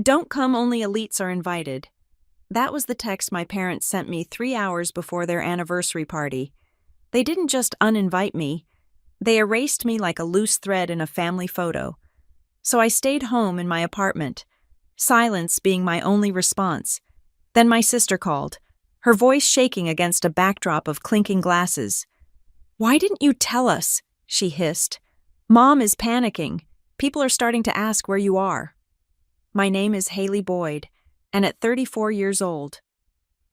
Don't come, only elites are invited. That was the text my parents sent me 3 hours before their anniversary party. They didn't just uninvite me, they erased me like a loose thread in a family photo. So I stayed home in my apartment, silence being my only response. Then my sister called, her voice shaking against a backdrop of clinking glasses. "Why didn't you tell us?" she hissed. "Mom is panicking. People are starting to ask where you are." My name is Haley Boyd, and at 34 years old,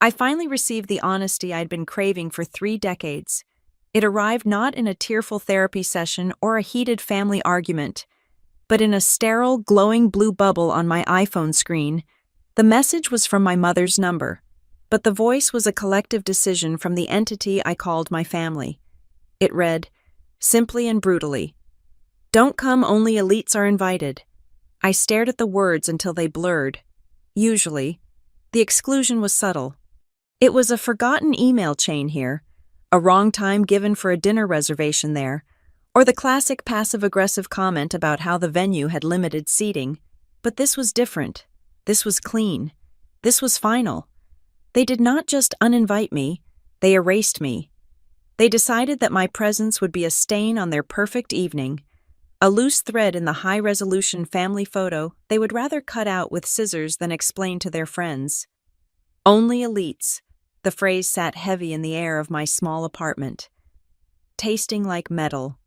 I finally received the honesty I'd been craving for 3 decades. It arrived not in a tearful therapy session or a heated family argument, but in a sterile, glowing blue bubble on my iPhone screen. The message was from my mother's number, but the voice was a collective decision from the entity I called my family. It read, simply and brutally, "Don't come, only elites are invited." I stared at the words until they blurred. Usually, the exclusion was subtle. It was a forgotten email chain here, a wrong time given for a dinner reservation there, or the classic passive-aggressive comment about how the venue had limited seating. But this was different. This was clean. This was final. They did not just uninvite me, they erased me. They decided that my presence would be a stain on their perfect evening, a loose thread in the high-resolution family photo they would rather cut out with scissors than explain to their friends. Only elites. The phrase sat heavy in the air of my small apartment, tasting like metal.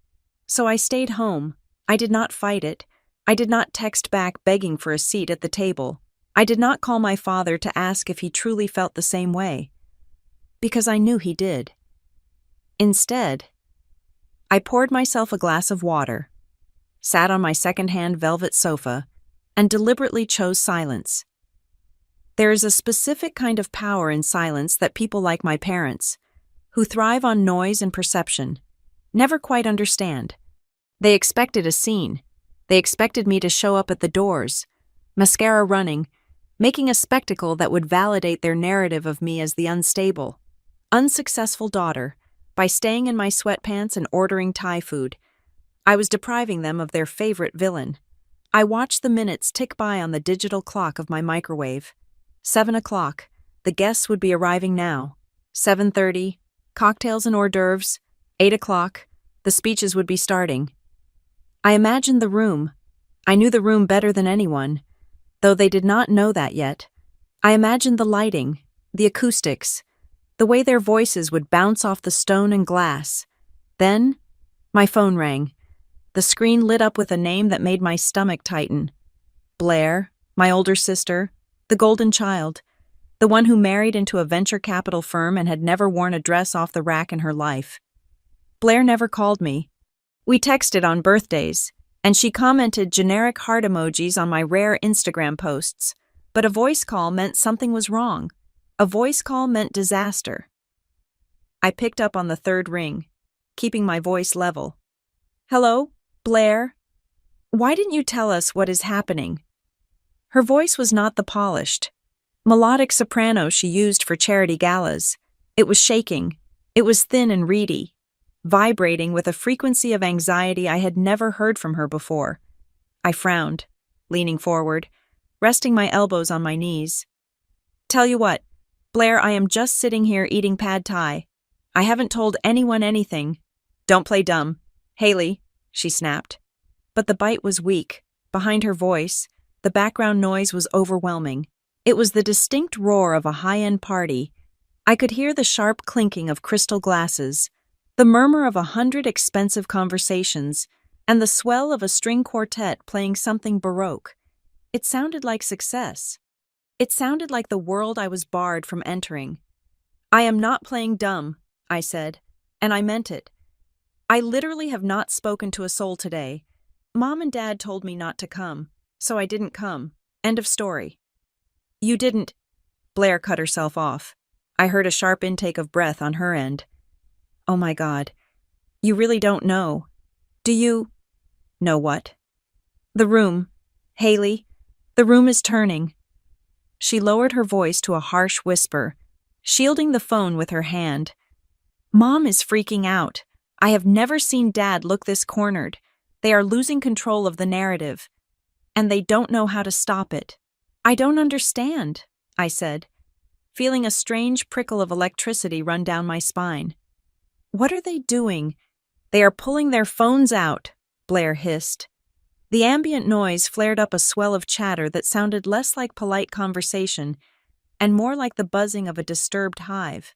So I stayed home. I did not fight it. I did not text back begging for a seat at the table. I did not call my father to ask if he truly felt the same way, because I knew he did. Instead, I poured myself a glass of water, sat on my second-hand velvet sofa, and deliberately chose silence. There is a specific kind of power in silence that people like my parents, who thrive on noise and perception, never quite understand. They expected a scene. They expected me to show up at the doors, mascara running, making a spectacle that would validate their narrative of me as the unstable, unsuccessful daughter. By staying in my sweatpants and ordering Thai food, I was depriving them of their favorite villain. I watched the minutes tick by on the digital clock of my microwave. 7 o'clock. The guests would be arriving now. 7:30. Cocktails and hors d'oeuvres. 8 o'clock. The speeches would be starting. I imagined the room. I knew the room better than anyone, though they did not know that yet. I imagined the lighting, the acoustics, the way their voices would bounce off the stone and glass. Then, my phone rang. The screen lit up with a name that made my stomach tighten. Blair, my older sister, the golden child, the one who married into a venture capital firm and had never worn a dress off the rack in her life. Blair never called me. We texted on birthdays, and she commented generic heart emojis on my rare Instagram posts, but a voice call meant something was wrong. A voice call meant disaster. I picked up on the third ring, keeping my voice level. "Hello, Blair? Why didn't you tell us what is happening?" Her voice was not the polished, melodic soprano she used for charity galas. It was shaking. It was thin and reedy, vibrating with a frequency of anxiety I had never heard from her before. I frowned, leaning forward, resting my elbows on my knees. "Tell you what, Blair, I am just sitting here eating pad thai. I haven't told anyone anything. Don't play dumb. Haley," she snapped. But the bite was weak. Behind her voice, the background noise was overwhelming. It was the distinct roar of a high-end party. I could hear the sharp clinking of crystal glasses, the murmur of 100 expensive conversations, and the swell of a string quartet playing something baroque. It sounded like success. It sounded like the world I was barred from entering. "I am not playing dumb," I said, and I meant it. "I literally have not spoken to a soul today. Mom and Dad told me not to come, so I didn't come. End of story." "You didn't—" Blair cut herself off. I heard a sharp intake of breath on her end. "Oh my God. You really don't know. Do you—" "Know what?" "The room. Haley, the room is turning." She lowered her voice to a harsh whisper, shielding the phone with her hand. "Mom is freaking out. I have never seen Dad look this cornered. They are losing control of the narrative, and they don't know how to stop it." I don't understand, I said, feeling a strange prickle of electricity run down my spine. What are they doing? They are pulling their phones out, Blair hissed. The ambient noise flared up a swell of chatter that sounded less like polite conversation and more like the buzzing of a disturbed hive.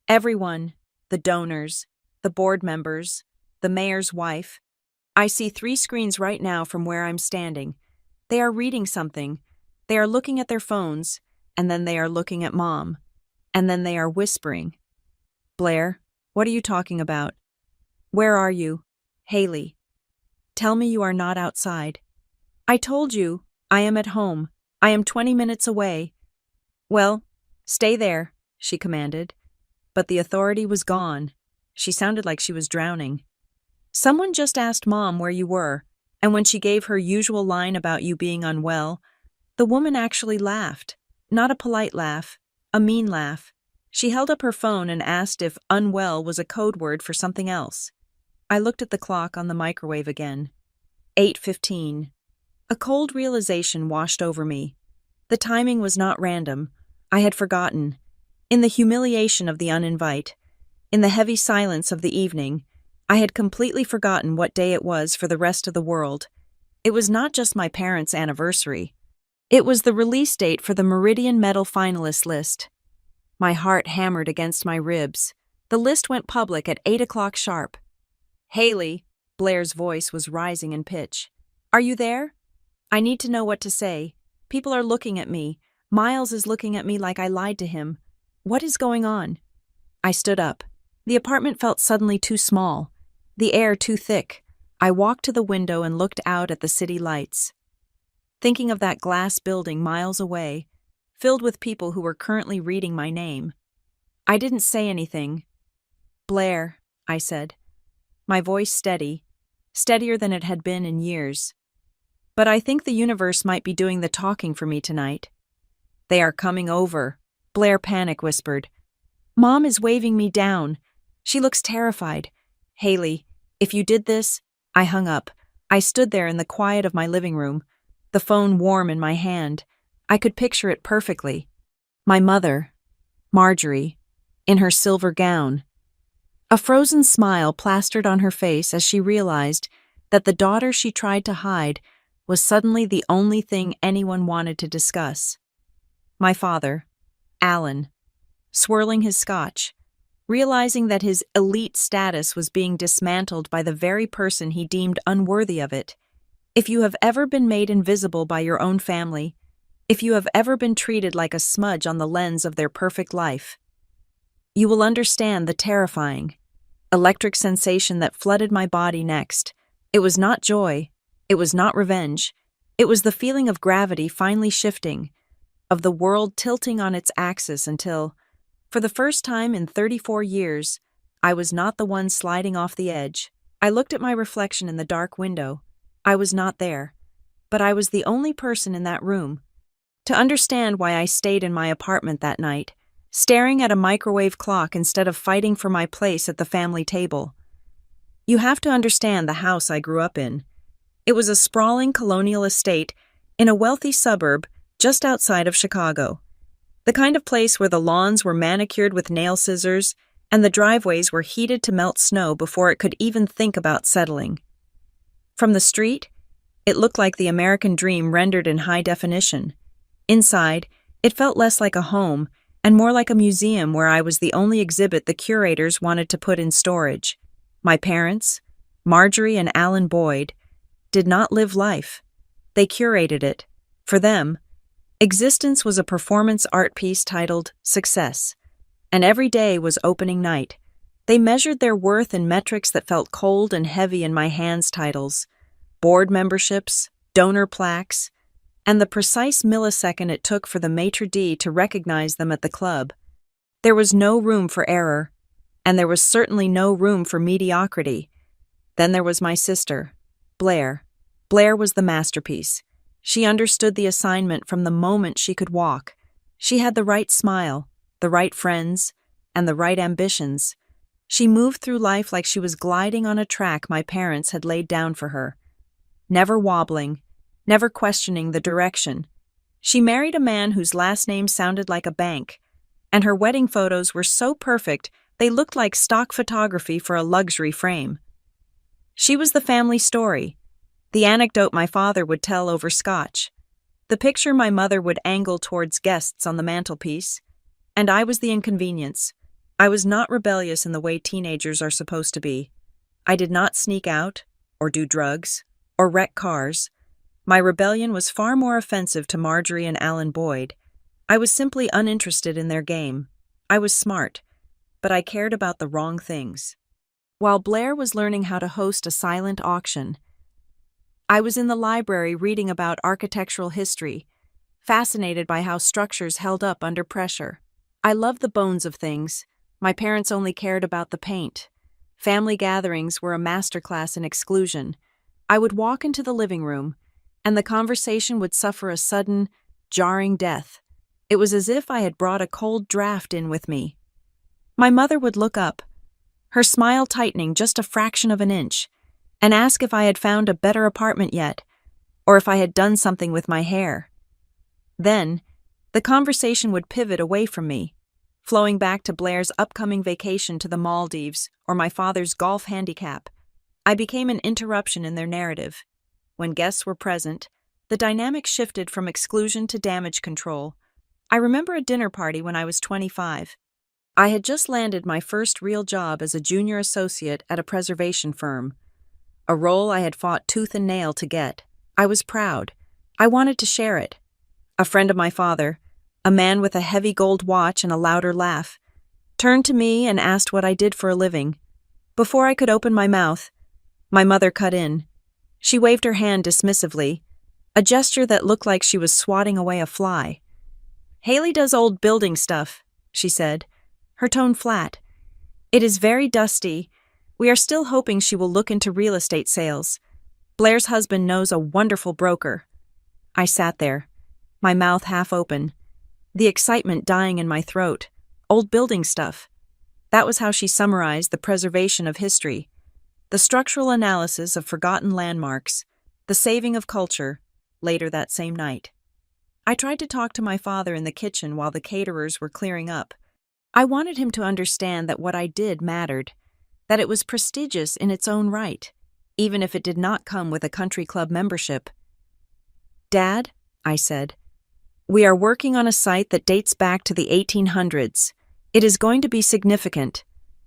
Everyone, the donors, the board members, the mayor's wife. I see 3 screens right now from where I'm standing. They are reading something. They are looking at their phones, and then they are looking at Mom. And then they are whispering. Blair, what are you talking about? Where are you? Haley. Tell me you are not outside. I told you, I am at home. I am 20 minutes away. Well, stay there, she commanded. But the authority was gone. She sounded like she was drowning. Someone just asked Mom where you were, and when she gave her usual line about you being unwell, the woman actually laughed. Not a polite laugh, a mean laugh. She held up her phone and asked if unwell was a code word for something else. I looked at the clock on the microwave again. 8:15. A cold realization washed over me. The timing was not random. I had forgotten. In the humiliation of the uninvite, in the heavy silence of the evening, I had completely forgotten what day it was for the rest of the world. It was not just my parents' anniversary. It was the release date for the Meridian Medal finalist list. My heart hammered against my ribs. The list went public at 8 o'clock sharp. Haley, Blair's voice was rising in pitch. Are you there? I need to know what to say. People are looking at me. Miles is looking at me like I lied to him. What is going on? I stood up. The apartment felt suddenly too small. The air too thick. I walked to the window and looked out at the city lights. Thinking of that glass building miles away, filled with people who were currently reading my name. I didn't say anything. Blair, I said. My voice steady, steadier than it had been in years. But I think the universe might be doing the talking for me tonight. They are coming over, Blair panic whispered. Mom is waving me down. She looks terrified. Haley, if you did this, I hung up. I stood there in the quiet of my living room, the phone warm in my hand. I could picture it perfectly. My mother, Marjorie, in her silver gown. A frozen smile plastered on her face as she realized that the daughter she tried to hide was suddenly the only thing anyone wanted to discuss. My father, Alan, swirling his scotch, realizing that his elite status was being dismantled by the very person he deemed unworthy of it. If you have ever been made invisible by your own family, if you have ever been treated like a smudge on the lens of their perfect life, you will understand the terrifying, electric sensation that flooded my body next. It was not joy. It was not revenge. It was the feeling of gravity finally shifting, of the world tilting on its axis until, for the first time in 34 years, I was not the one sliding off the edge. I looked at my reflection in the dark window. I was not there, but I was the only person in that room. To understand why I stayed in my apartment that night, staring at a microwave clock instead of fighting for my place at the family table. You have to understand the house I grew up in. It was a sprawling colonial estate in a wealthy suburb just outside of Chicago. The kind of place where the lawns were manicured with nail scissors and the driveways were heated to melt snow before it could even think about settling. From the street, it looked like the American dream rendered in high definition. Inside, it felt less like a home and more like a museum where I was the only exhibit the curators wanted to put in storage. My parents, Marjorie and Alan Boyd, did not live life. They curated it. For them, existence was a performance art piece titled Success, and every day was opening night. They measured their worth in metrics that felt cold and heavy in my hands: titles, board memberships, donor plaques, and the precise millisecond it took for the maitre d' to recognize them at the club. There was no room for error, and there was certainly no room for mediocrity. Then there was my sister, Blair. Blair was the masterpiece. She understood the assignment from the moment she could walk. She had the right smile, the right friends, and the right ambitions. She moved through life like she was gliding on a track my parents had laid down for her. Never wobbling, never questioning the direction, She married a man whose last name sounded like a bank, and her wedding photos were so perfect they looked like stock photography for a luxury frame. She was the family story, the anecdote my father would tell over scotch, the picture my mother would angle towards guests on the mantelpiece, and I was the inconvenience. I was not rebellious in the way teenagers are supposed to be. I did not sneak out, or do drugs, or wreck cars. My rebellion was far more offensive to Marjorie and Alan Boyd. I was simply uninterested in their game. I was smart, but I cared about the wrong things. While Blair was learning how to host a silent auction, I was in the library reading about architectural history, fascinated by how structures held up under pressure. I loved the bones of things. My parents only cared about the paint. Family gatherings were a masterclass in exclusion. I would walk into the living room, and the conversation would suffer a sudden, jarring death. It was as if I had brought a cold draft in with me. My mother would look up, her smile tightening just a fraction of an inch, and ask if I had found a better apartment yet, or if I had done something with my hair. Then, the conversation would pivot away from me, flowing back to Blair's upcoming vacation to the Maldives or my father's golf handicap. I became an interruption in their narrative. When guests were present, the dynamic shifted from exclusion to damage control. I remember a dinner party when I was 25. I had just landed my first real job as a junior associate at a preservation firm, a role I had fought tooth and nail to get. I was proud. I wanted to share it. A friend of my father, a man with a heavy gold watch and a louder laugh, turned to me and asked what I did for a living. Before I could open my mouth, my mother cut in. She waved her hand dismissively, a gesture that looked like she was swatting away a fly. "Haley does old building stuff," she said, her tone flat. "It is very dusty. We are still hoping she will look into real estate sales. Blair's husband knows a wonderful broker." I sat there, my mouth half open, the excitement dying in my throat. Old building stuff. That was how she summarized the preservation of history, the structural analysis of forgotten landmarks, the saving of culture, later that same night. I tried to talk to my father in the kitchen while the caterers were clearing up. I wanted him to understand that what I did mattered, that it was prestigious in its own right, even if it did not come with a country club membership. "Dad," I said, "we are working on a site that dates back to the 1800s. It is going to be significant."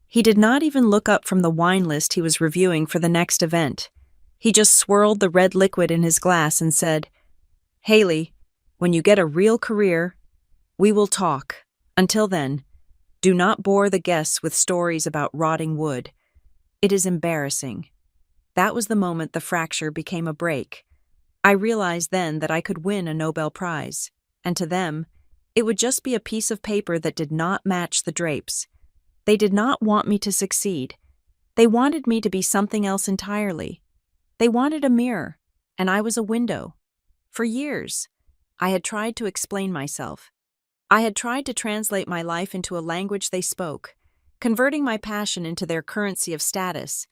He did not even look up from the wine list he was reviewing for the next event. He just swirled the red liquid in his glass and said, "Haley, when you get a real career, we will talk. Until then, do not bore the guests with stories about rotting wood. It is embarrassing." That was the moment the fracture became a break. I realized then that I could win a Nobel Prize, and to them, it would just be a piece of paper that did not match the drapes. They did not want me to succeed. They wanted me to be something else entirely. They wanted a mirror, and I was a window. For years, I had tried to explain myself. I had tried to translate my life into a language they spoke, converting my passion into their currency of status,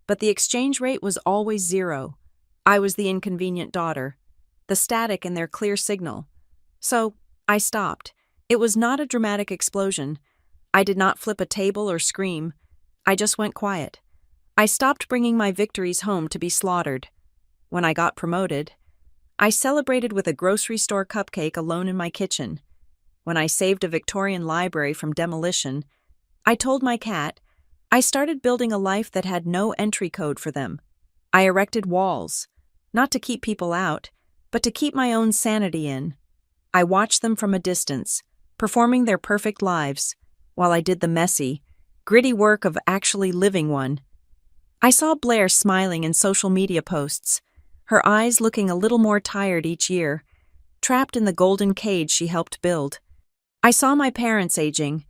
but the exchange rate was always zero. I was the inconvenient daughter, the static in their clear signal. So, I stopped. It was not a dramatic explosion. I did not flip a table or scream. I just went quiet. I stopped bringing my victories home to be slaughtered. When I got promoted, I celebrated with a grocery store cupcake alone in my kitchen. When I saved a Victorian library from demolition, I told my cat I started building a life that had no entry code for them. I erected walls, not to keep people out, but to keep my own sanity in. I watched them from a distance, performing their perfect lives, while I did the messy, gritty work of actually living one. I saw Blair smiling in social media posts, her eyes looking a little more tired each year, trapped in the golden cage she helped build. I saw my parents aging,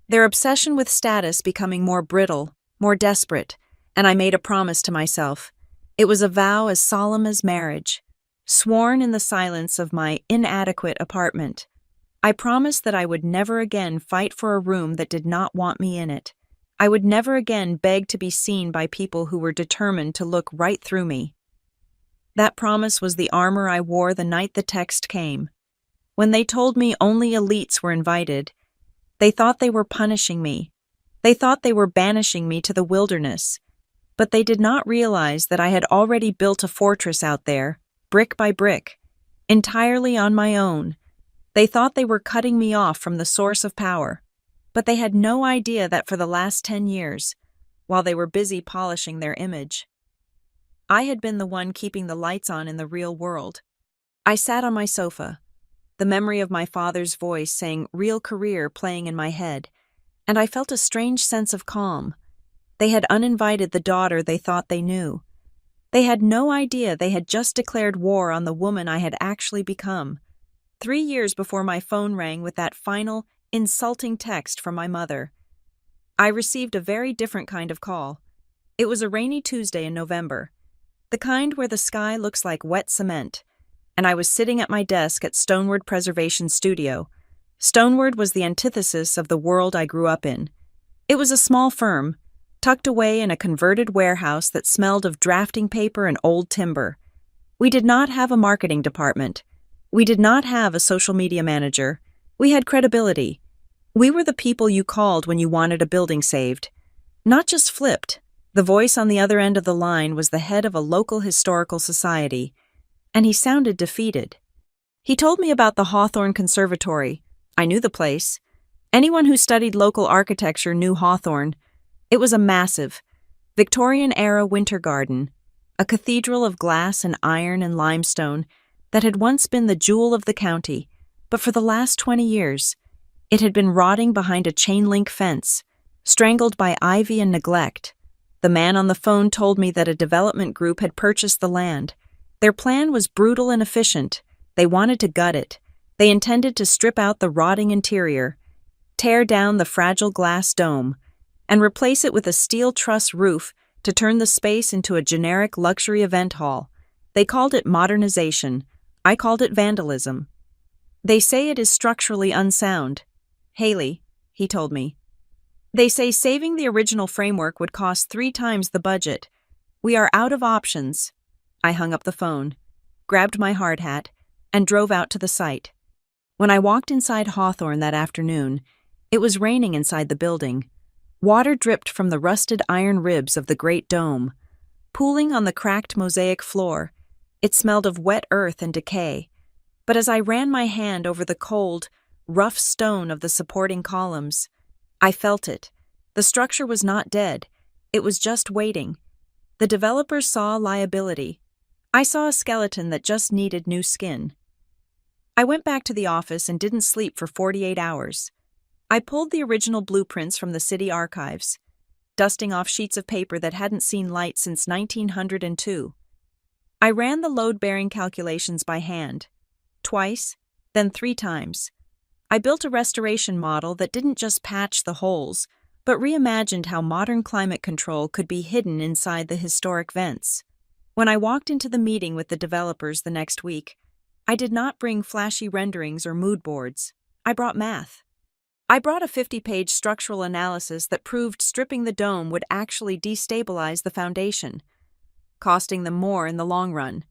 their obsession with status becoming more brittle, more desperate, and I made a promise to myself. It was a vow as solemn as marriage, sworn in the silence of my inadequate apartment. I promised that I would never again fight for a room that did not want me in it. I would never again beg to be seen by people who were determined to look right through me. That promise was the armor I wore the night the text came. When they told me only elites were invited, they thought they were punishing me. They thought they were banishing me to the wilderness. But they did not realize that I had already built a fortress out there, brick by brick, entirely on my own. They thought they were cutting me off from the source of power, but they had no idea that for the last 10 years, while they were busy polishing their image, I had been the one keeping the lights on in the real world. I sat on my sofa, the memory of my father's voice saying "real career" playing in my head, and I felt a strange sense of calm. They had uninvited the daughter they thought they knew. They had no idea they had just declared war on the woman I had actually become. 3 years before my phone rang with that final, insulting text from my mother, I received a very different kind of call. It was a rainy Tuesday in November, the kind where the sky looks like wet cement, and I was sitting at my desk at Stoneward Preservation Studio. Stoneward was the antithesis of the world I grew up in. It was a small firm, tucked away in a converted warehouse that smelled of drafting paper and old timber. We did not have a marketing department. We did not have a social media manager. We had credibility. We were the people you called when you wanted a building saved. Not just flipped. The voice on the other end of the line was the head of a local historical society, and he sounded defeated. He told me about the Hawthorne Conservatory. I knew the place. Anyone who studied local architecture knew Hawthorne. It was a massive, Victorian-era winter garden, a cathedral of glass and iron and limestone that had once been the jewel of the county, but for the last 20 years, it had been rotting behind a chain-link fence, strangled by ivy and neglect. The man on the phone told me that a development group had purchased the land. Their plan was brutal and efficient. They wanted to gut it. They intended to strip out the rotting interior, tear down the fragile glass dome, and replace it with a steel truss roof to turn the space into a generic luxury event hall. They called it modernization. I called it vandalism. They say it is structurally unsound. Haley, he told me. They say saving the original framework would cost 3 times the budget. We are out of options. I hung up the phone, grabbed my hard hat, and drove out to the site. When I walked inside Hawthorne that afternoon, it was raining inside the building. Water dripped from the rusted iron ribs of the great dome. Pooling on the cracked mosaic floor, it smelled of wet earth and decay. But as I ran my hand over the cold, rough stone of the supporting columns, I felt it. The structure was not dead. It was just waiting. The developers saw liability. I saw a skeleton that just needed new skin. I went back to the office and didn't sleep for 48 hours. I pulled the original blueprints from the city archives, dusting off sheets of paper that hadn't seen light since 1902. I ran the load-bearing calculations by hand, twice, then 3 times. I built a restoration model that didn't just patch the holes, but reimagined how modern climate control could be hidden inside the historic vents. When I walked into the meeting with the developers the next week, I did not bring flashy renderings or mood boards. I brought math. I brought a 50-page structural analysis that proved stripping the dome would actually destabilize the foundation, costing them more in the long run.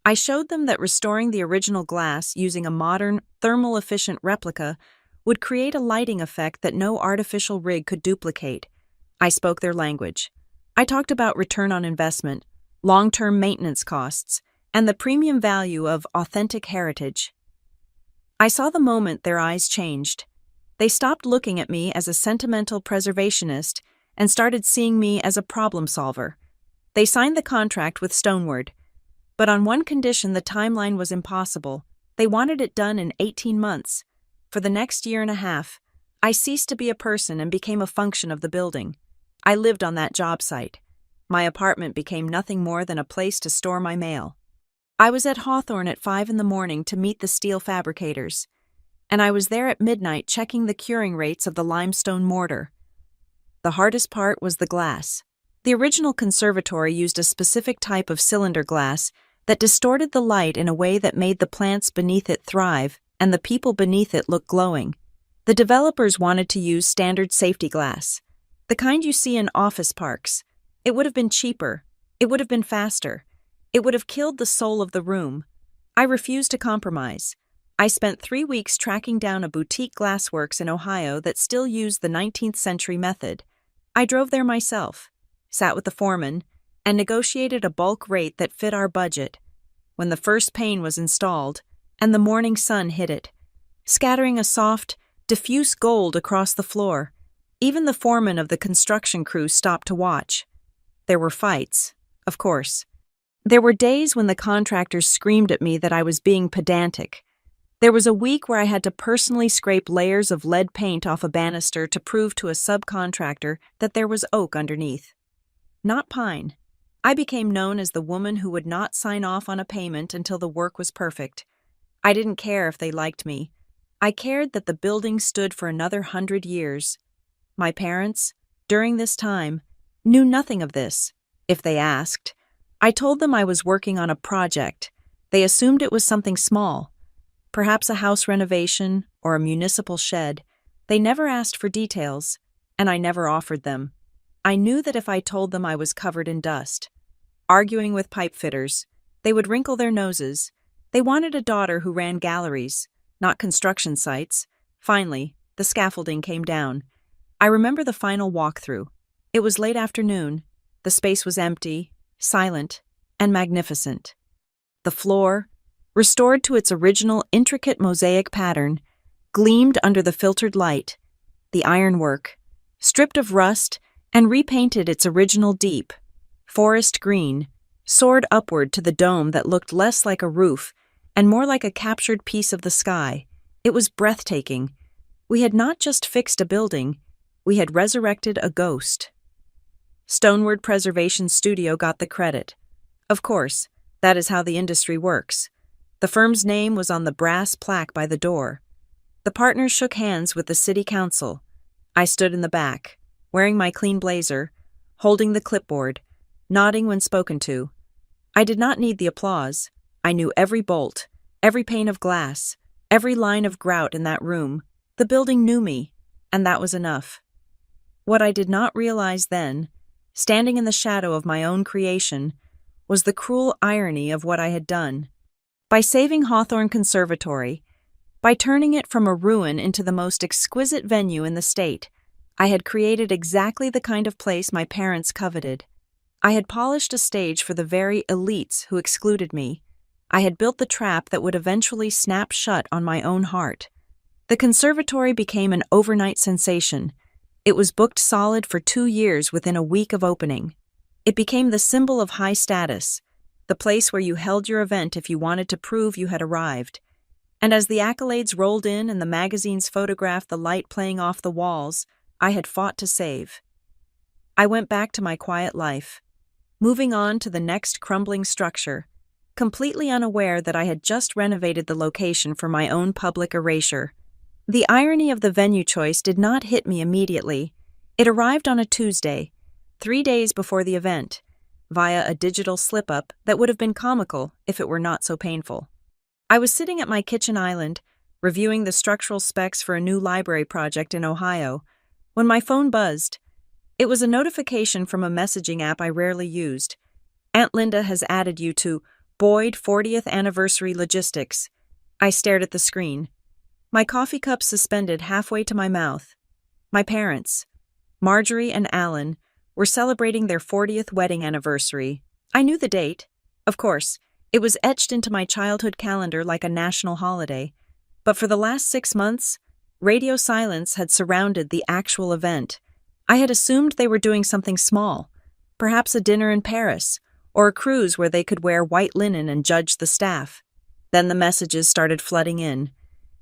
I showed them that restoring the original glass using a modern, thermal-efficient replica would create a lighting effect that no artificial rig could duplicate. I spoke their language. I talked about return on investment, long-term maintenance costs, and the premium value of authentic heritage. I saw the moment their eyes changed. They stopped looking at me as a sentimental preservationist and started seeing me as a problem solver. They signed the contract with Stoneward, but on one condition the timeline was impossible. They wanted it done in 18 months. For the next year and a half, I ceased to be a person and became a function of the building. I lived on that job site. My apartment became nothing more than a place to store my mail. I was at Hawthorne at 5 a.m. to meet the steel fabricators, and I was there at midnight checking the curing rates of the limestone mortar. The hardest part was the glass. The original conservatory used a specific type of cylinder glass that distorted the light in a way that made the plants beneath it thrive and the people beneath it look glowing. The developers wanted to use standard safety glass, the kind you see in office parks. It would have been cheaper. It would have been faster. It would have killed the soul of the room. I refused to compromise. I spent 3 weeks tracking down a boutique glassworks in Ohio that still used the 19th century method. I drove there myself, sat with the foreman, and negotiated a bulk rate that fit our budget. When the first pane was installed, and the morning sun hit it, scattering a soft, diffuse gold across the floor, even the foreman of the construction crew stopped to watch. There were fights, of course. There were days when the contractors screamed at me that I was being pedantic. There was a week where I had to personally scrape layers of lead paint off a banister to prove to a subcontractor that there was oak underneath, not pine. I became known as the woman who would not sign off on a payment until the work was perfect. I didn't care if they liked me. I cared that the building stood for another 100 years. My parents, during this time, knew nothing of this. If they asked, I told them I was working on a project. They assumed it was something small, perhaps a house renovation or a municipal shed. They never asked for details, and I never offered them. I knew that if I told them I was covered in dust, arguing with pipe fitters, they would wrinkle their noses. They wanted a daughter who ran galleries, not construction sites. Finally, the scaffolding came down. I remember the final walkthrough. It was late afternoon. The space was empty, silent, and magnificent. The floor, restored to its original intricate mosaic pattern, gleamed under the filtered light. The ironwork, stripped of rust and repainted its original deep, forest green, soared upward to the dome that looked less like a roof and more like a captured piece of the sky. It was breathtaking. We had not just fixed a building, we had resurrected a ghost. Stoneward Preservation Studio got the credit. Of course, that is how the industry works. The firm's name was on the brass plaque by the door. The partners shook hands with the city council. I stood in the back, wearing my clean blazer, holding the clipboard, nodding when spoken to. I did not need the applause. I knew every bolt, every pane of glass, every line of grout in that room. The building knew me, and that was enough. What I did not realize then, standing in the shadow of my own creation, was the cruel irony of what I had done. By saving Hawthorne Conservatory, by turning it from a ruin into the most exquisite venue in the state, I had created exactly the kind of place my parents coveted. I had polished a stage for the very elites who excluded me. I had built the trap that would eventually snap shut on my own heart. The conservatory became an overnight sensation. It was booked solid for 2 years within a week of opening. It became the symbol of high status, the place where you held your event if you wanted to prove you had arrived. And as the accolades rolled in and the magazines photographed the light playing off the walls, I had fought to save. I went back to my quiet life, moving on to the next crumbling structure, completely unaware that I had just renovated the location for my own public erasure. The irony of the venue choice did not hit me immediately. It arrived on a Tuesday, 3 days before the event, via a digital slip-up that would have been comical if it were not so painful. I was sitting at my kitchen island, reviewing the structural specs for a new library project in Ohio, when my phone buzzed. It was a notification from a messaging app I rarely used. Aunt Linda has added you to Boyd 40th Anniversary Logistics. I stared at the screen, my coffee cup suspended halfway to my mouth. My parents, Marjorie and Alan, were celebrating their 40th wedding anniversary. I knew the date. Of course, it was etched into my childhood calendar like a national holiday. But for the last 6 months, radio silence had surrounded the actual event. I had assumed they were doing something small, perhaps a dinner in Paris, or a cruise where they could wear white linen and judge the staff. Then the messages started flooding in.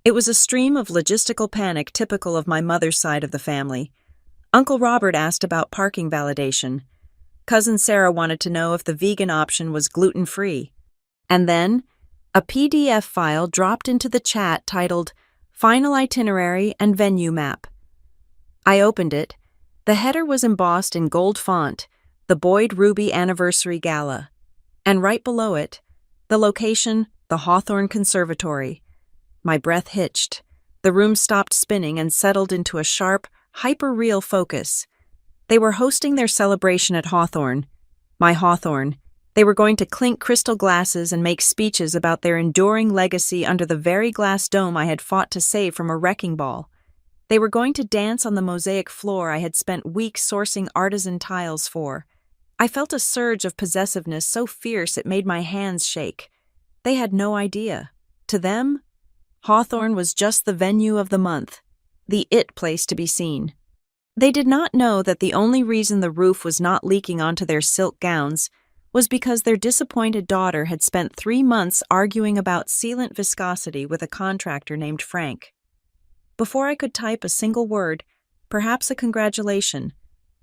It was a stream of logistical panic typical of my mother's side of the family. Uncle Robert asked about parking validation. Cousin Sarah wanted to know if the vegan option was gluten-free. And then, a PDF file dropped into the chat titled Final Itinerary and Venue Map. I opened it. The header was embossed in gold font, the Boyd Ruby Anniversary Gala. And right below it, the location, the Hawthorne Conservatory. My breath hitched. The room stopped spinning and settled into a sharp, hyper-real focus. They were hosting their celebration at Hawthorne. My Hawthorne, They were going to clink crystal glasses and make speeches about their enduring legacy under the very glass dome I had fought to save from a wrecking ball. They were going to dance on the mosaic floor I had spent weeks sourcing artisan tiles for. I felt a surge of possessiveness so fierce it made my hands shake. They had no idea. To them, Hawthorne was just the venue of the month, the it place to be seen. They did not know that the only reason the roof was not leaking onto their silk gowns was because their disappointed daughter had spent 3 months arguing about sealant viscosity with a contractor named Frank. Before I could type a single word, perhaps a congratulation,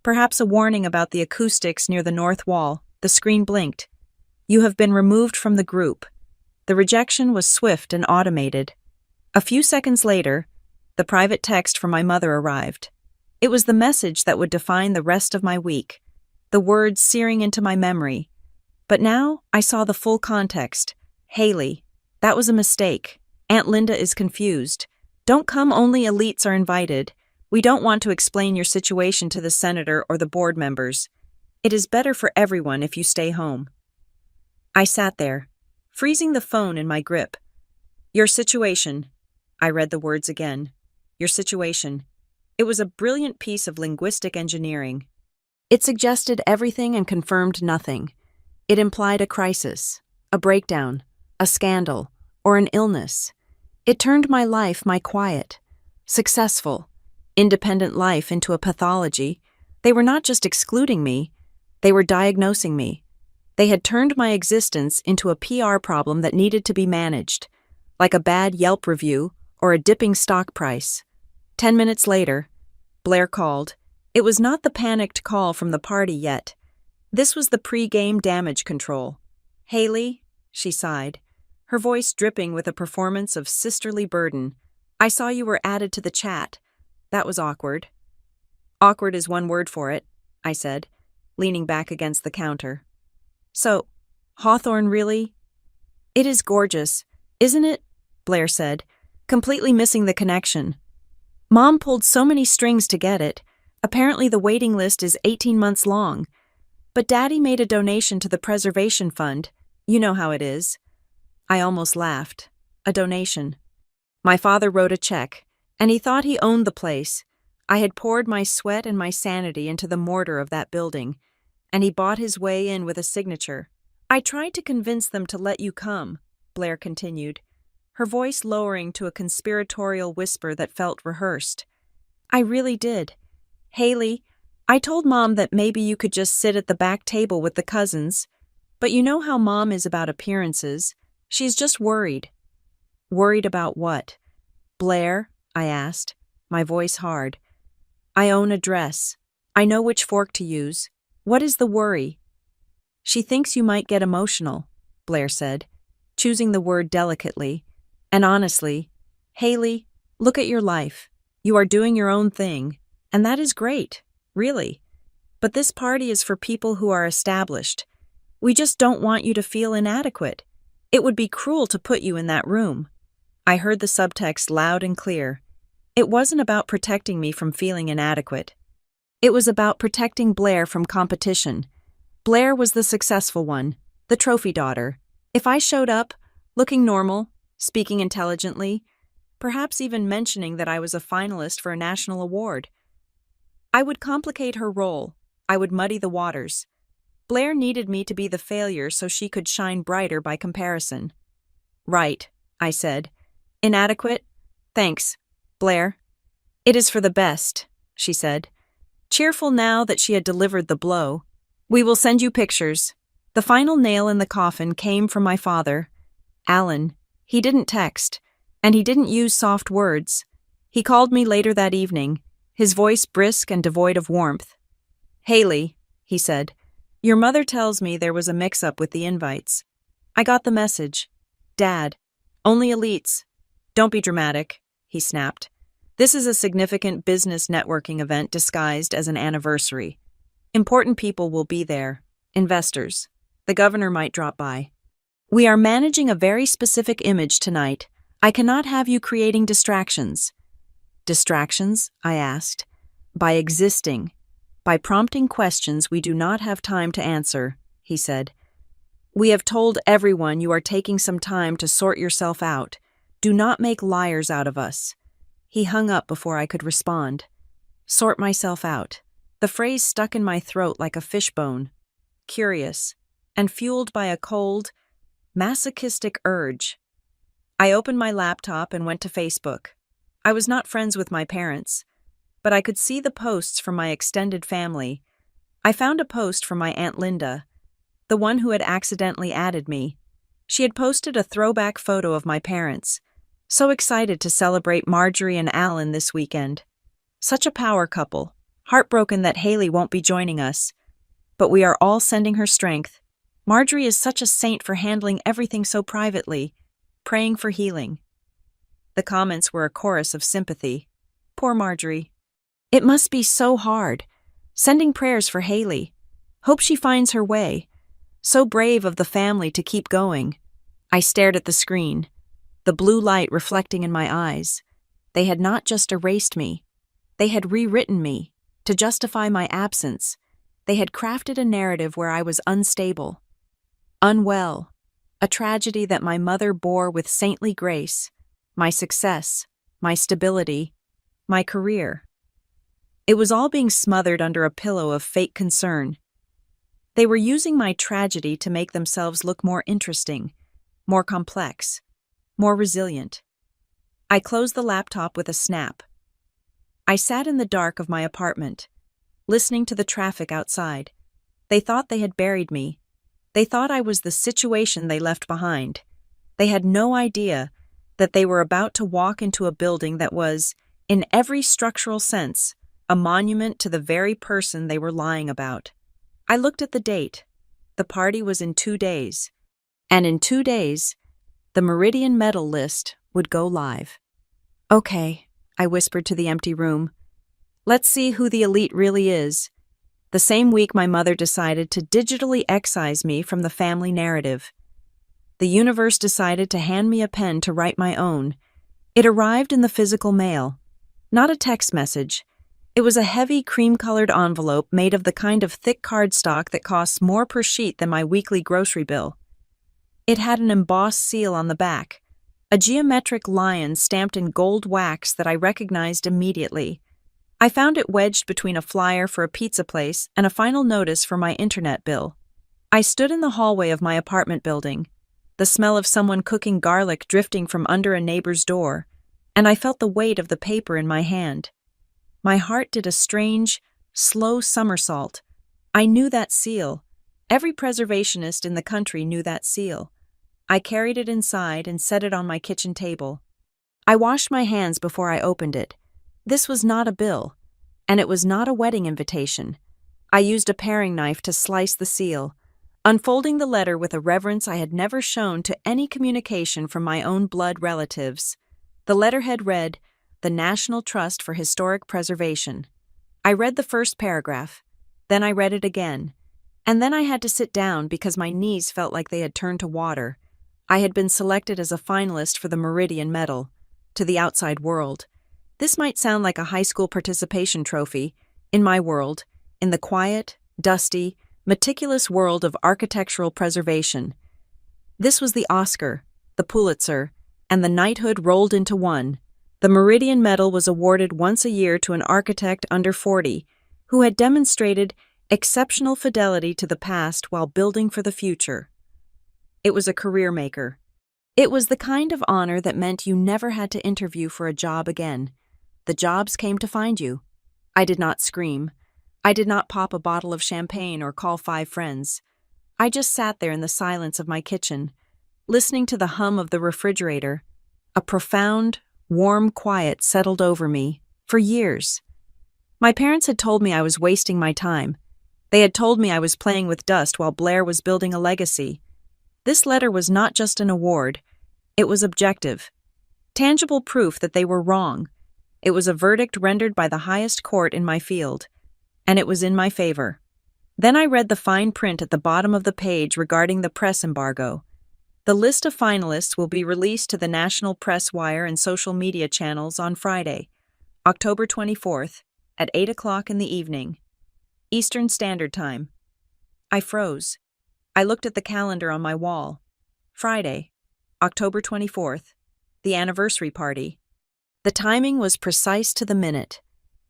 perhaps a warning about the acoustics near the north wall, the screen blinked. You have been removed from the group. The rejection was swift and automated. A few seconds later, the private text from my mother arrived. It was the message that would define the rest of my week, the words searing into my memory. But now I saw the full context. Haley, that was a mistake. Aunt Linda is confused. Don't come, only elites are invited. We don't want to explain your situation to the senator or the board members. It is better for everyone if you stay home. I sat there, freezing the phone in my grip. Your situation. I read the words again. Your situation. It was a brilliant piece of linguistic engineering. It suggested everything and confirmed nothing. It implied a crisis, a breakdown, a scandal, or an illness. It turned my life, my quiet, successful, independent life into a pathology. They were not just excluding me, they were diagnosing me. They had turned my existence into a PR problem that needed to be managed, like a bad Yelp review or a dipping stock price. 10 minutes later, Blair called. It was not the panicked call from the party yet. This was the pre-game damage control. Haley, she sighed, her voice dripping with a performance of sisterly burden. I saw you were added to the chat. That was awkward. Awkward is one word for it, I said, leaning back against the counter. So, Hawthorne really? It is gorgeous, isn't it? Blair said, completely missing the connection. Mom pulled so many strings to get it. Apparently the waiting list is 18 months long. But Daddy made a donation to the Preservation Fund. You know how it is. I almost laughed. A donation. My father wrote a check, and he thought he owned the place. I had poured my sweat and my sanity into the mortar of that building, and he bought his way in with a signature. I tried to convince them to let you come, Blair continued, her voice lowering to a conspiratorial whisper that felt rehearsed. I really did. Haley, I told Mom that maybe you could just sit at the back table with the cousins, but you know how Mom is about appearances. She's just worried. Worried about what? Blair, I asked, my voice hard. I own a dress. I know which fork to use. What is the worry? She thinks you might get emotional, Blair said, choosing the word delicately. And honestly, Haley, look at your life. You are doing your own thing, and that is great. Really. But this party is for people who are established. We just don't want you to feel inadequate. It would be cruel to put you in that room. I heard the subtext loud and clear. It wasn't about protecting me from feeling inadequate. It was about protecting Blair from competition. Blair was the successful one, the trophy daughter. If I showed up, looking normal, speaking intelligently, perhaps even mentioning that I was a finalist for a national award, I would complicate her role. I would muddy the waters. Blair needed me to be the failure so she could shine brighter by comparison. Right, I said. Inadequate? Thanks, Blair. It is for the best, she said, cheerful now that she had delivered the blow. We will send you pictures. The final nail in the coffin came from my father, Alan. He didn't text, and he didn't use soft words. He called me later that evening, his voice brisk and devoid of warmth. Haley, he said, your mother tells me there was a mix-up with the invites. I got the message. Dad, only elites. Don't be dramatic, he snapped. This is a significant business networking event disguised as an anniversary. Important people will be there. Investors. The governor might drop by. We are managing a very specific image tonight. I cannot have you creating distractions. Distractions? I asked. By existing. By prompting questions we do not have time to answer, he said. We have told everyone you are taking some time to sort yourself out. Do not make liars out of us. He hung up before I could respond. Sort myself out. The phrase stuck in my throat like a fishbone. Curious, and fueled by a cold, masochistic urge. I opened my laptop and went to Facebook. I was not friends with my parents, but I could see the posts from my extended family. I found a post from my Aunt Linda, the one who had accidentally added me. She had posted a throwback photo of my parents, so excited to celebrate Marjorie and Alan this weekend. Such a power couple, heartbroken that Haley won't be joining us. But we are all sending her strength. Marjorie is such a saint for handling everything so privately, praying for healing. The comments were a chorus of sympathy. Poor Marjorie. It must be so hard. Sending prayers for Haley. Hope she finds her way. So brave of the family to keep going. I stared at the screen, the blue light reflecting in my eyes. They had not just erased me. They had rewritten me, to justify my absence. They had crafted a narrative where I was unstable, unwell, a tragedy that my mother bore with saintly grace, my success, my stability, my career. It was all being smothered under a pillow of fake concern. They were using my tragedy to make themselves look more interesting, more complex, more resilient. I closed the laptop with a snap. I sat in the dark of my apartment, listening to the traffic outside. They thought they had buried me. They thought I was the situation they left behind. They had no idea that they were about to walk into a building that was, in every structural sense, a monument to the very person they were lying about. I looked at the date. The party was in 2 days. And in 2 days, the Meridian Medal list would go live. Okay, I whispered to the empty room. Let's see who the elite really is. The same week my mother decided to digitally excise me from the family narrative. The universe decided to hand me a pen to write my own. It arrived in the physical mail. Not a text message. It was a heavy cream-colored envelope made of the kind of thick cardstock that costs more per sheet than my weekly grocery bill. It had an embossed seal on the back, a geometric lion stamped in gold wax that I recognized immediately. I found it wedged between a flyer for a pizza place and a final notice for my internet bill. I stood in the hallway of my apartment building, the smell of someone cooking garlic drifting from under a neighbor's door, and I felt the weight of the paper in my hand. My heart did a strange, slow somersault. I knew that seal. Every preservationist in the country knew that seal. I carried it inside and set it on my kitchen table. I washed my hands before I opened it. This was not a bill, and it was not a wedding invitation. I used a paring knife to slice the seal, unfolding the letter with a reverence I had never shown to any communication from my own blood relatives. The letterhead read, "The National Trust for Historic Preservation." I read the first paragraph, then I read it again, and then I had to sit down because my knees felt like they had turned to water. I had been selected as a finalist for the Meridian Medal. To the outside world, this might sound like a high school participation trophy. In my world, in the quiet, dusty, meticulous world of architectural preservation, this was the Oscar, the Pulitzer, and the knighthood rolled into one. The Meridian Medal was awarded once a year to an architect under 40 who had demonstrated exceptional fidelity to the past while building for the future. It was a career maker. It was the kind of honor that meant you never had to interview for a job again. The jobs came to find you. I did not scream. I did not pop a bottle of champagne or call 5 friends. I just sat there in the silence of my kitchen, listening to the hum of the refrigerator. A profound, warm quiet settled over me, for years. My parents had told me I was wasting my time. They had told me I was playing with dust while Blair was building a legacy. This letter was not just an award. It was objective. Tangible proof that they were wrong. It was a verdict rendered by the highest court in my field. And it was in my favor. Then I read the fine print at the bottom of the page regarding the press embargo. The list of finalists will be released to the national press wire and social media channels on Friday, October 24th, at 8 o'clock in the evening, Eastern Standard Time. I froze. I looked at the calendar on my wall. Friday, October 24th, the anniversary party. The timing was precise to the minute.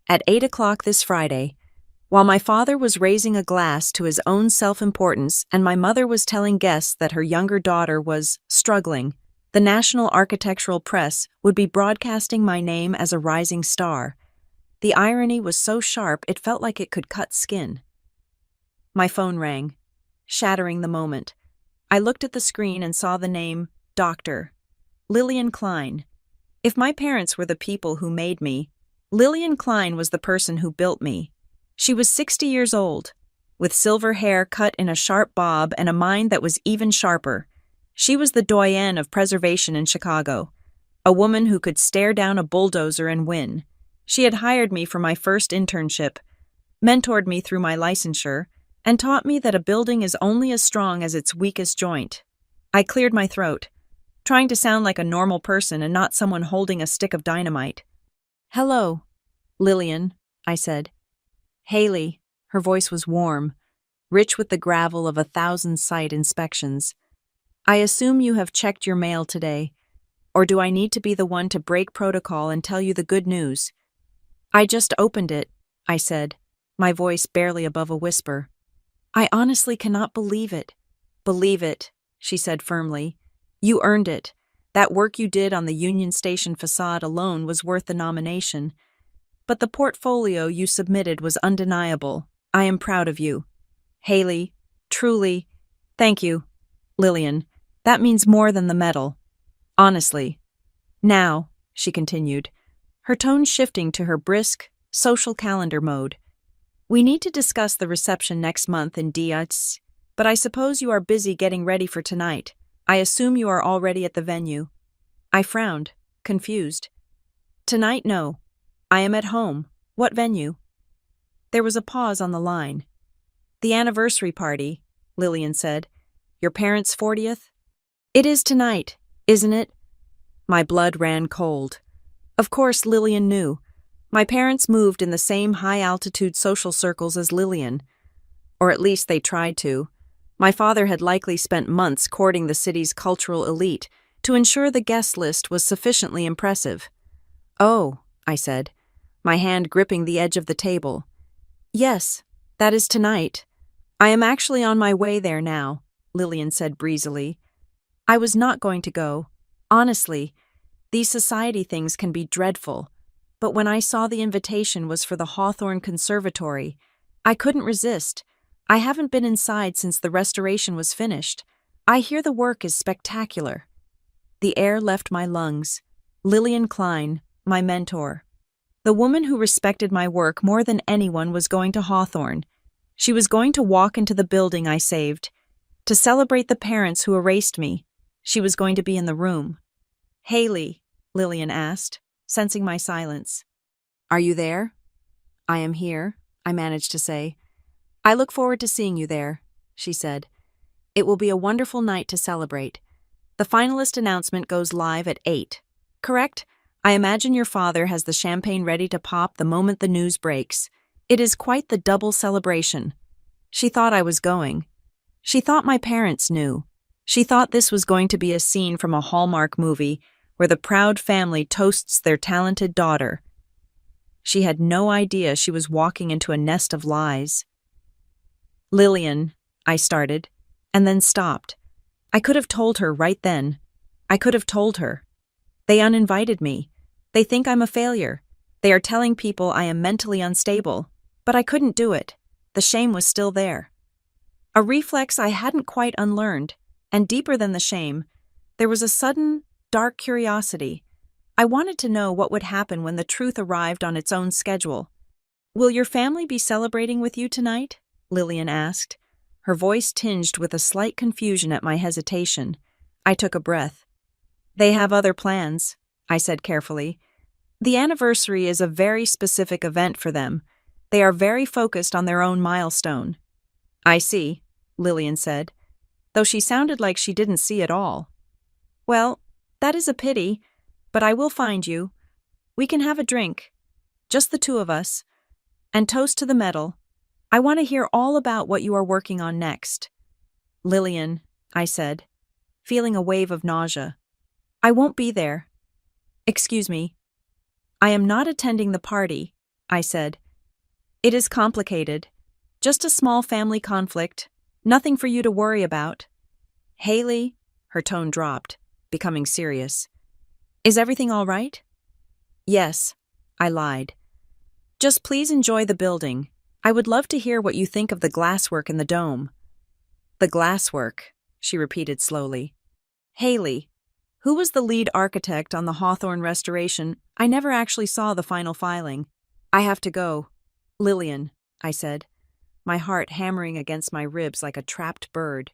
At 8 o'clock this Friday, while my father was raising a glass to his own self-importance and my mother was telling guests that her younger daughter was struggling, the National Architectural Press would be broadcasting my name as a rising star. The irony was so sharp it felt like it could cut skin. My phone rang, shattering the moment. I looked at the screen and saw the name, Dr. Lillian Klein. If my parents were the people who made me, Lillian Klein was the person who built me. She was 60 years old, with silver hair cut in a sharp bob and a mind that was even sharper. She was the doyenne of preservation in Chicago, a woman who could stare down a bulldozer and win. She had hired me for my first internship, mentored me through my licensure, and taught me that a building is only as strong as its weakest joint. I cleared my throat, trying to sound like a normal person and not someone holding a stick of dynamite. "Hello, Lillian," I said. Haley, her voice was warm, rich with the gravel of 1,000 site inspections. "I assume you have checked your mail today, or do I need to be the one to break protocol and tell you the good news?" "I just opened it," I said, my voice barely above a whisper. "I honestly cannot believe it." "Believe it," she said firmly. "You earned it. That work you did on the Union Station facade alone was worth the nomination. But the portfolio you submitted was undeniable. I am proud of you. Haley, truly, thank you. Lillian, that means more than the medal. Honestly. Now," she continued, her tone shifting to her brisk, social calendar mode, "we need to discuss the reception next month in Diaz, but I suppose you are busy getting ready for tonight. I assume you are already at the venue." I frowned, confused. "Tonight, no. I am at home. What venue?" There was a pause on the line. "The anniversary party," Lillian said. "Your parents' 40th? "It is tonight, isn't it?" My blood ran cold. Of course Lillian knew. My parents moved in the same high-altitude social circles as Lillian. Or at least they tried to. My father had likely spent months courting the city's cultural elite to ensure the guest list was sufficiently impressive. "Oh," I said, my hand gripping the edge of the table. "Yes, that is tonight. I am actually on my way there now," Lillian said breezily. "I was not going to go. Honestly, these society things can be dreadful. But when I saw the invitation was for the Hawthorne Conservatory, I couldn't resist. I haven't been inside since the restoration was finished. I hear the work is spectacular." The air left my lungs. Lillian Klein, my mentor. The woman who respected my work more than anyone was going to Hawthorne. She was going to walk into the building I saved. To celebrate the parents who erased me, she was going to be in the room. "Haley," Lillian asked, sensing my silence. "Are you there?" "I am here," I managed to say. "I look forward to seeing you there," she said. "It will be a wonderful night to celebrate. The finalist announcement goes live at 8. Correct? I imagine your father has the champagne ready to pop the moment the news breaks. It is quite the double celebration." She thought I was going. She thought my parents knew. She thought this was going to be a scene from a Hallmark movie where the proud family toasts their talented daughter. She had no idea she was walking into a nest of lies. "Lillian," I started, and then stopped. I could have told her right then. I could have told her. They uninvited me. They think I'm a failure. They are telling people I am mentally unstable. But I couldn't do it. The shame was still there. A reflex I hadn't quite unlearned, and deeper than the shame, there was a sudden, dark curiosity. I wanted to know what would happen when the truth arrived on its own schedule. "Will your family be celebrating with you tonight?" Lillian asked, her voice tinged with a slight confusion at my hesitation. I took a breath. "They have other plans," I said carefully. "The anniversary is a very specific event for them. They are very focused on their own milestone." "I see," Lillian said, though she sounded like she didn't see it all. "Well, that is a pity, but I will find you. We can have a drink, just the two of us, and toast to the medal. I want to hear all about what you are working on next." Lillian, I said, feeling a wave of nausea. I won't be there. Excuse me. I am not attending the party, I said. It is complicated. Just a small family conflict. Nothing for you to worry about. Haley, her tone dropped, becoming serious. Is everything all right? Yes, I lied. Just please enjoy the building. I would love to hear what you think of the glasswork in the dome. The glasswork, she repeated slowly. Haley, who was the lead architect on the Hawthorne restoration? I never actually saw the final filing. I have to go. Lillian, I said, my heart hammering against my ribs like a trapped bird.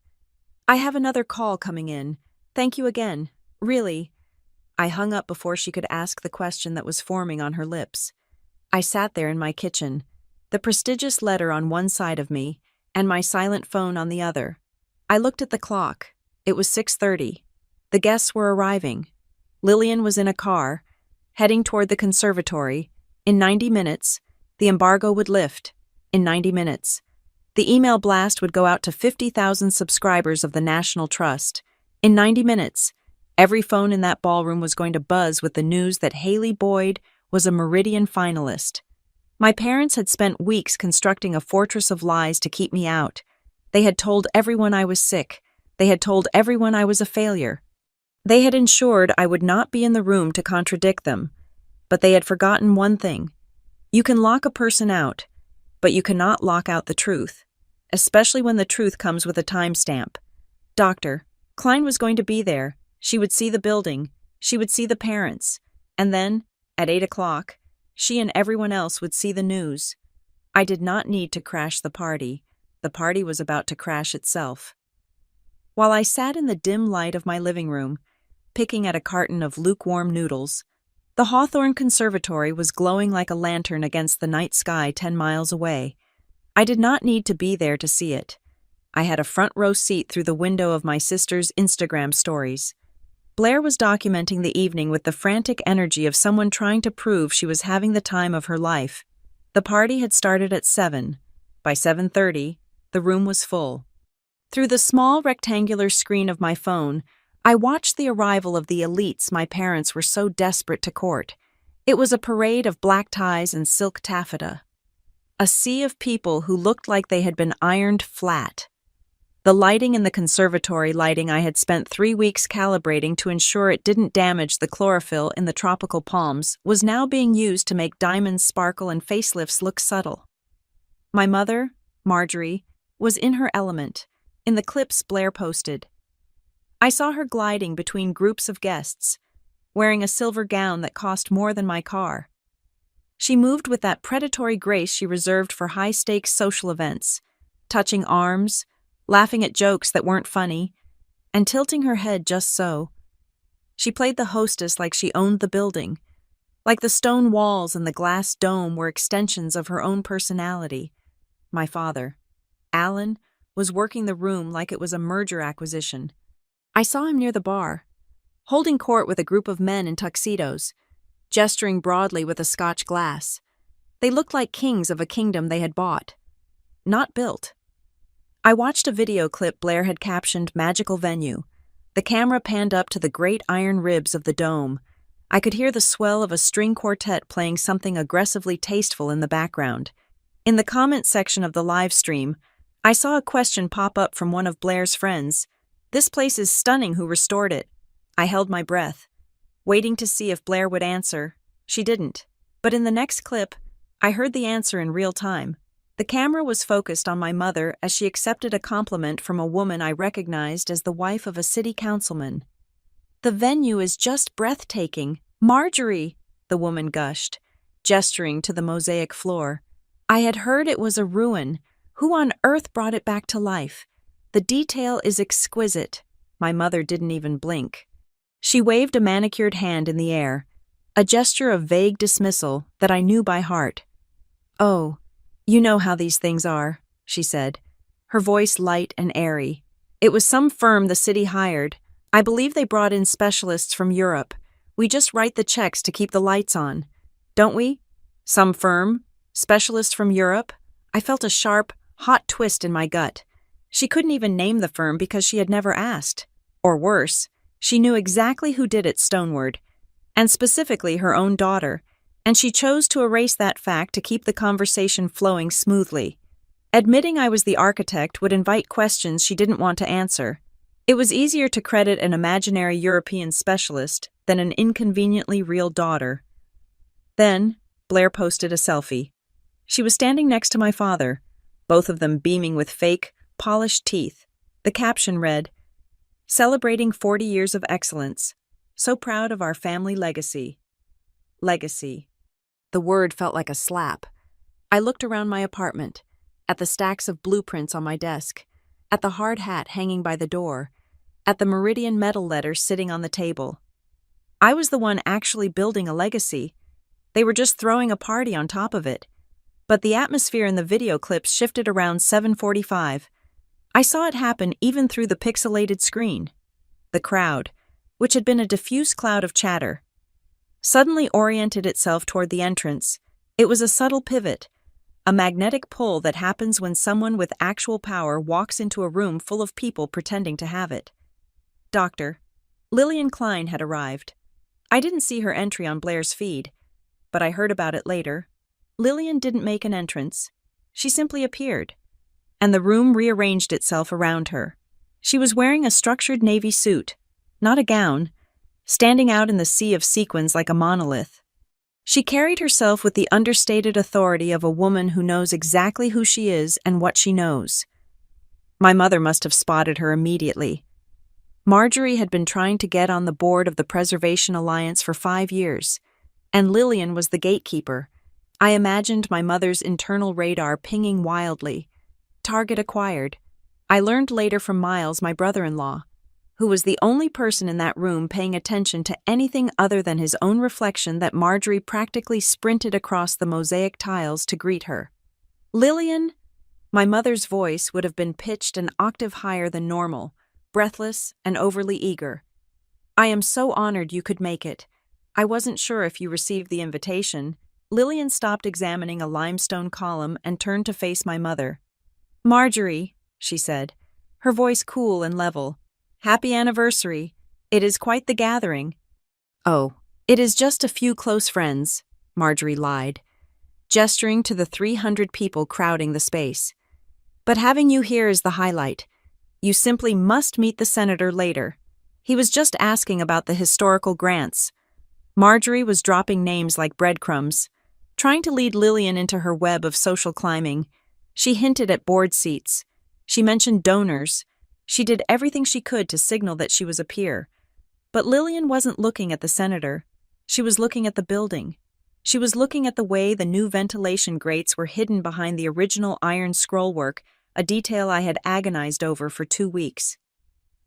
I have another call coming in. Thank you again. Really. I hung up before she could ask the question that was forming on her lips. I sat there in my kitchen, the prestigious letter on one side of me and my silent phone on the other. I looked at the clock. It was 6:30. The guests were arriving. Lillian was in a car, heading toward the conservatory. In 90 minutes, the embargo would lift. In 90 minutes. The email blast would go out to 50,000 subscribers of the National Trust. In 90 minutes, every phone in that ballroom was going to buzz with the news that Haley Boyd was a Meridian finalist. My parents had spent weeks constructing a fortress of lies to keep me out. They had told everyone I was sick. They had told everyone I was a failure. They had ensured I would not be in the room to contradict them. But they had forgotten one thing. You can lock a person out, but you cannot lock out the truth, especially when the truth comes with a timestamp. Dr. Klein was going to be there. She would see the building. She would see the parents. And then, at 8 o'clock, she and everyone else would see the news. I did not need to crash the party. The party was about to crash itself. While I sat in the dim light of my living room, picking at a carton of lukewarm noodles, the Hawthorne Conservatory was glowing like a lantern against the night sky 10 miles away. I did not need to be there to see it. I had a front row seat through the window of my sister's Instagram stories. Blair was documenting the evening with the frantic energy of someone trying to prove she was having the time of her life. The party had started at 7. By 7:30, the room was full. Through the small rectangular screen of my phone, I watched the arrival of the elites my parents were so desperate to court. It was a parade of black ties and silk taffeta. A sea of people who looked like they had been ironed flat. The lighting in the conservatory lighting I had spent 3 weeks calibrating to ensure it didn't damage the chlorophyll in the tropical palms was now being used to make diamonds sparkle and facelifts look subtle. My mother, Marjorie, was in her element, in the clips Blair posted. I saw her gliding between groups of guests, wearing a silver gown that cost more than my car. She moved with that predatory grace she reserved for high-stakes social events, touching arms, laughing at jokes that weren't funny, and tilting her head just so. She played the hostess like she owned the building, like the stone walls and the glass dome were extensions of her own personality. My father, Alan, was working the room like it was a merger acquisition. I saw him near the bar, holding court with a group of men in tuxedos, gesturing broadly with a Scotch glass. They looked like kings of a kingdom they had bought, not built. I watched a video clip Blair had captioned "Magical Venue." The camera panned up to the great iron ribs of the dome. I could hear the swell of a string quartet playing something aggressively tasteful in the background. In the comment section of the live stream, I saw a question pop up from one of Blair's friends. "This place is stunning, who restored it?" I held my breath, waiting to see if Blair would answer. She didn't. But in the next clip, I heard the answer in real time. The camera was focused on my mother as she accepted a compliment from a woman I recognized as the wife of a city councilman. "The venue is just breathtaking. Marjorie," the woman gushed, gesturing to the mosaic floor. "I had heard it was a ruin. Who on earth brought it back to life? The detail is exquisite." My mother didn't even blink. She waved a manicured hand in the air, a gesture of vague dismissal that I knew by heart. "Oh, you know how these things are," she said, her voice light and airy. "It was some firm the city hired. I believe they brought in specialists from Europe. We just write the checks to keep the lights on. Don't we? Some firm? Specialists from Europe?" I felt a sharp, hot twist in my gut. She couldn't even name the firm because she had never asked. Or worse, she knew exactly who did it stoneward, and specifically her own daughter, and she chose to erase that fact to keep the conversation flowing smoothly. Admitting I was the architect would invite questions she didn't want to answer. It was easier to credit an imaginary European specialist than an inconveniently real daughter. Then, Blair posted a selfie. She was standing next to my father, both of them beaming with fake, polished teeth. The caption read, "Celebrating 40 years of excellence. So proud of our family legacy." Legacy. The word felt like a slap. I looked around my apartment, at the stacks of blueprints on my desk, at the hard hat hanging by the door, at the Meridian metal letters sitting on the table. I was the one actually building a legacy. They were just throwing a party on top of it. But the atmosphere in the video clips shifted around 7:45. I saw it happen even through the pixelated screen. The crowd, which had been a diffuse cloud of chatter, suddenly oriented itself toward the entrance. It was a subtle pivot, a magnetic pull that happens when someone with actual power walks into a room full of people pretending to have it. Dr. Lillian Klein had arrived. I didn't see her entry on Blair's feed, but I heard about it later. Lillian didn't make an entrance. She simply appeared, and the room rearranged itself around her. She was wearing a structured navy suit, not a gown, standing out in the sea of sequins like a monolith. She carried herself with the understated authority of a woman who knows exactly who she is and what she knows. My mother must have spotted her immediately. Marjorie had been trying to get on the board of the Preservation Alliance for 5 years, and Lillian was the gatekeeper. I imagined my mother's internal radar pinging wildly. Target acquired. I learned later from Miles, my brother-in-law, who was the only person in that room paying attention to anything other than his own reflection, that Marjorie practically sprinted across the mosaic tiles to greet her. "Lillian!" My mother's voice would have been pitched an octave higher than normal, breathless and overly eager. "I am so honored you could make it. I wasn't sure if you received the invitation." Lillian stopped examining a limestone column and turned to face my mother. "Marjorie," she said, her voice cool and level, "happy anniversary. It is quite the gathering." "Oh, it is just a few close friends," Marjorie lied, gesturing to the 300 people crowding the space. "But having you here is the highlight. You simply must meet the senator later. He was just asking about the historical grants." Marjorie was dropping names like breadcrumbs, trying to lead Lillian into her web of social climbing. She hinted at board seats. She mentioned donors. She did everything she could to signal that she was a peer. But Lillian wasn't looking at the senator. She was looking at the building. She was looking at the way the new ventilation grates were hidden behind the original iron scrollwork, a detail I had agonized over for 2 weeks.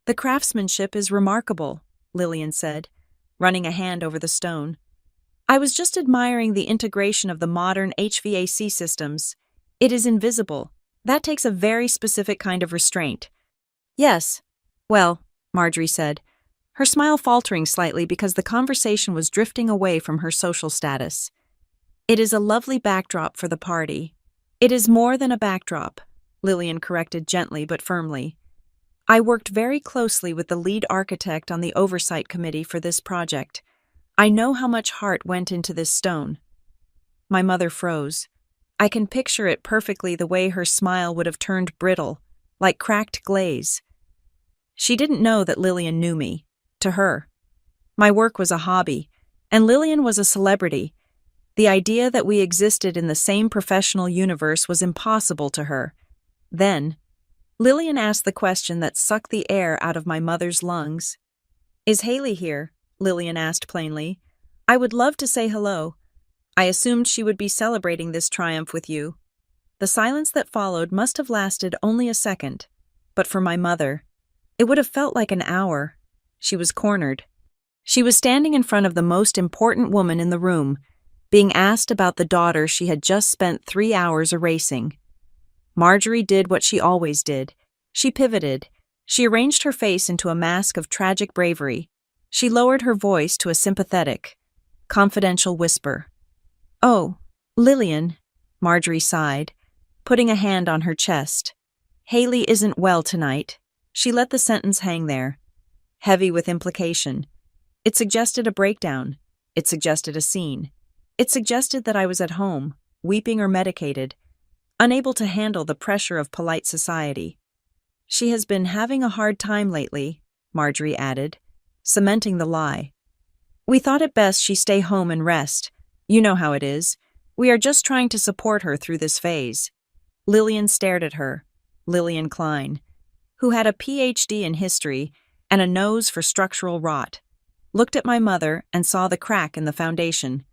"The craftsmanship is remarkable," Lillian said, running a hand over the stone. "I was just admiring the integration of the modern HVAC systems. It is invisible. That takes a very specific kind of restraint." "Yes. Well," Marjorie said, her smile faltering slightly because the conversation was drifting away from her social status. "It is a lovely backdrop for the party." "It is more than a backdrop," Lillian corrected gently but firmly. "I worked very closely with the lead architect on the oversight committee for this project. I know how much heart went into this stone." My mother froze. I can picture it perfectly, the way her smile would have turned brittle, like cracked glaze. She didn't know that Lillian knew me. To her, my work was a hobby, and Lillian was a celebrity. The idea that we existed in the same professional universe was impossible to her. Then, Lillian asked the question that sucked the air out of my mother's lungs. "Is Haley here?" Lillian asked plainly. "I would love to say hello. I assumed she would be celebrating this triumph with you." The silence that followed must have lasted only a second, but for my mother, it would have felt like an hour. She was cornered. She was standing in front of the most important woman in the room, being asked about the daughter she had just spent 3 hours erasing. Marjorie did what she always did. She pivoted. She arranged her face into a mask of tragic bravery. She lowered her voice to a sympathetic, confidential whisper. "Oh, Lillian," Marjorie sighed, putting a hand on her chest. Haley isn't well tonight. She let the sentence hang there, heavy with implication. It suggested a breakdown. It suggested a scene. It suggested that I was at home, weeping or medicated, unable to handle the pressure of polite society. She has been having a hard time lately, Marjorie added, cementing the lie. We thought it best she stay home and rest. You know how it is. We are just trying to support her through this phase. Lillian stared at her, Lillian Klein, who had a PhD in history and a nose for structural rot, looked at my mother and saw the crack in the foundation.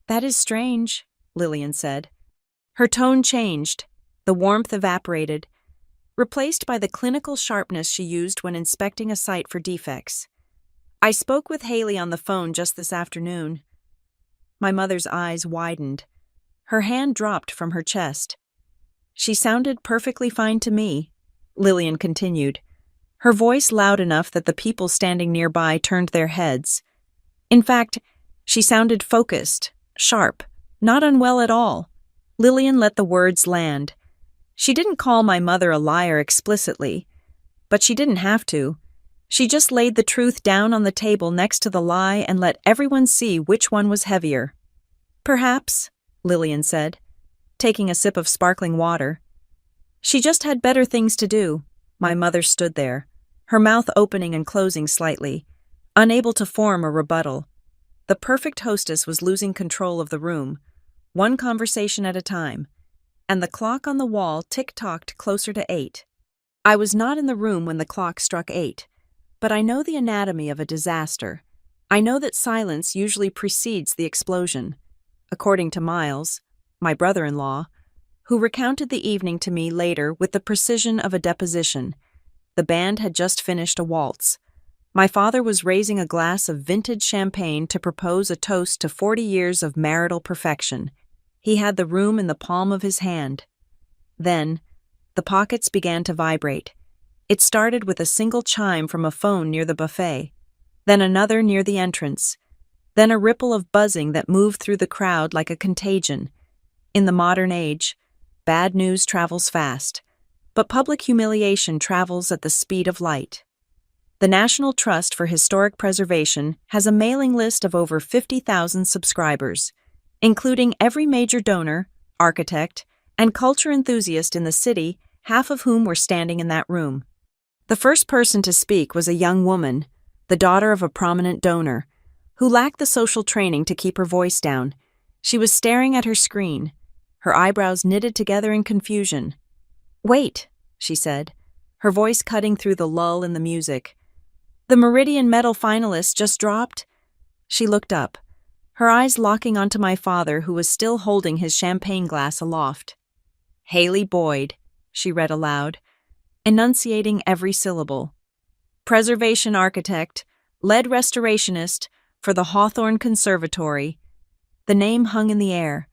That is strange, Lillian said. Her tone changed. The warmth evaporated, replaced by the clinical sharpness she used when inspecting a site for defects. I spoke with Haley on the phone just this afternoon. My mother's eyes widened. Her hand dropped from her chest. She sounded perfectly fine to me, Lillian continued, her voice loud enough that the people standing nearby turned their heads. In fact, she sounded focused, sharp, not unwell at all. Lillian let the words land. She didn't call my mother a liar explicitly, but she didn't have to. She just laid the truth down on the table next to the lie and let everyone see which one was heavier. Perhaps, Lillian said, taking a sip of sparkling water. She just had better things to do. My mother stood there, her mouth opening and closing slightly, unable to form a rebuttal. The perfect hostess was losing control of the room, one conversation at a time, and the clock on the wall tick-tocked closer to 8. I was not in the room when the clock struck 8, but I know the anatomy of a disaster. I know that silence usually precedes the explosion. According to Miles, my brother-in-law, who recounted the evening to me later with the precision of a deposition, the band had just finished a waltz. My father was raising a glass of vintage champagne to propose a toast to 40 years of marital perfection. He had the room in the palm of his hand. Then, the pockets began to vibrate. It started with a single chime from a phone near the buffet, then another near the entrance, then a ripple of buzzing that moved through the crowd like a contagion. In the modern age, bad news travels fast, but public humiliation travels at the speed of light. The National Trust for Historic Preservation has a mailing list of over 50,000 subscribers, including every major donor, architect, and culture enthusiast in the city, half of whom were standing in that room. The first person to speak was a young woman, the daughter of a prominent donor, who lacked the social training to keep her voice down. She was staring at her screen, her eyebrows knitted together in confusion. "Wait," she said, her voice cutting through the lull in the music. "The Meridian Medal finalists just dropped?" She looked up, her eyes locking onto my father, who was still holding his champagne glass aloft. "Haley Boyd," she read aloud, enunciating every syllable. "Preservation architect, lead restorationist for the Hawthorne Conservatory." The name hung in the air,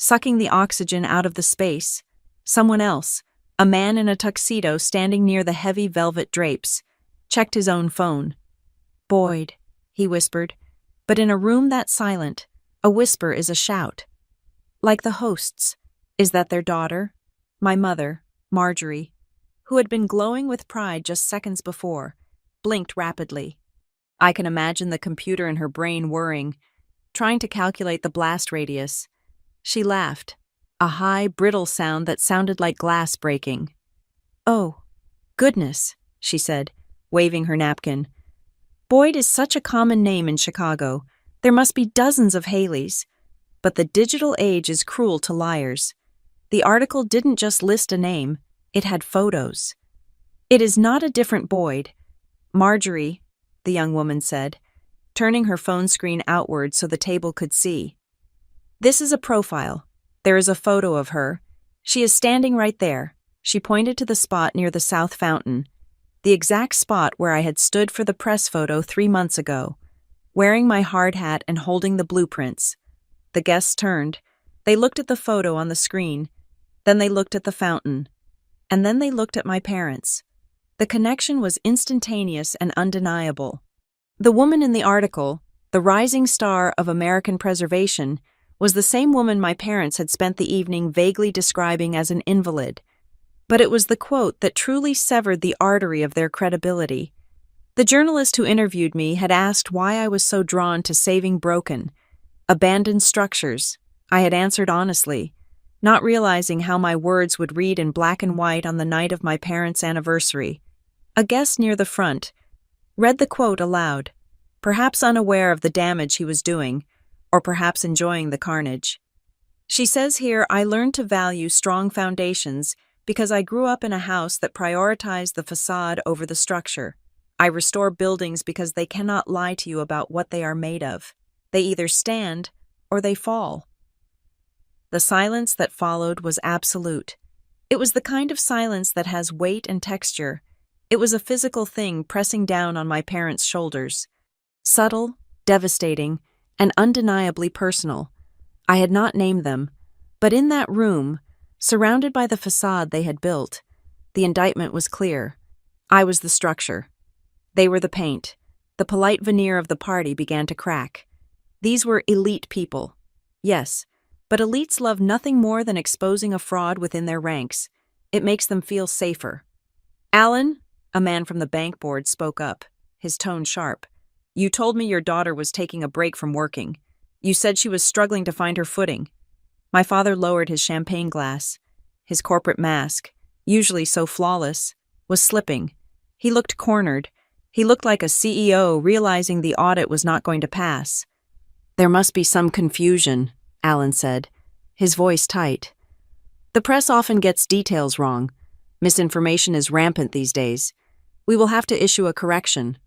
sucking the oxygen out of the space. Someone else, a man in a tuxedo standing near the heavy velvet drapes, checked his own phone. "Boyd," he whispered, but in a room that silent, a whisper is a shout. Like the hosts, is that their daughter? My mother, Marjorie, who had been glowing with pride just seconds before, blinked rapidly. I can imagine the computer in her brain whirring, trying to calculate the blast radius. She laughed, a high, brittle sound that sounded like glass breaking. "Oh, goodness," she said, waving her napkin. "Boyd is such a common name in Chicago. There must be dozens of Haleys. But the digital age is cruel to liars. The article didn't just list a name, it had photos. It is not a different Boyd. Marjorie," the young woman said, turning her phone screen outward so the table could see. "This is a profile. There is a photo of her. She is standing right there." She pointed to the spot near the south fountain, the exact spot where I had stood for the press photo 3 months ago, wearing my hard hat and holding the blueprints. The guests turned. They looked at the photo on the screen. Then they looked at the fountain. And then they looked at my parents. The connection was instantaneous and undeniable. The woman in the article, the rising star of American preservation, was the same woman my parents had spent the evening vaguely describing as an invalid. But it was the quote that truly severed the artery of their credibility. The journalist who interviewed me had asked why I was so drawn to saving broken, abandoned structures. I had answered honestly, not realizing how my words would read in black and white on the night of my parents' anniversary. A guest near the front read the quote aloud, perhaps unaware of the damage he was doing, or perhaps enjoying the carnage. She says here, I learned to value strong foundations because I grew up in a house that prioritized the facade over the structure. I restore buildings because they cannot lie to you about what they are made of. They either stand or they fall. The silence that followed was absolute. It was the kind of silence that has weight and texture. It was a physical thing pressing down on my parents' shoulders. Subtle, devastating, and undeniably personal. I had not named them, but in that room, surrounded by the facade they had built, the indictment was clear. I was the structure. They were the paint. The polite veneer of the party began to crack. These were elite people. Yes, but elites love nothing more than exposing a fraud within their ranks. It makes them feel safer. Alan, a man from the bank board, spoke up, his tone sharp. You told me your daughter was taking a break from working. You said she was struggling to find her footing. My father lowered his champagne glass. His corporate mask, usually so flawless, was slipping. He looked cornered. He looked like a CEO realizing the audit was not going to pass. There must be some confusion, Alan said, his voice tight. The press often gets details wrong. Misinformation is rampant these days. We will have to issue a correction.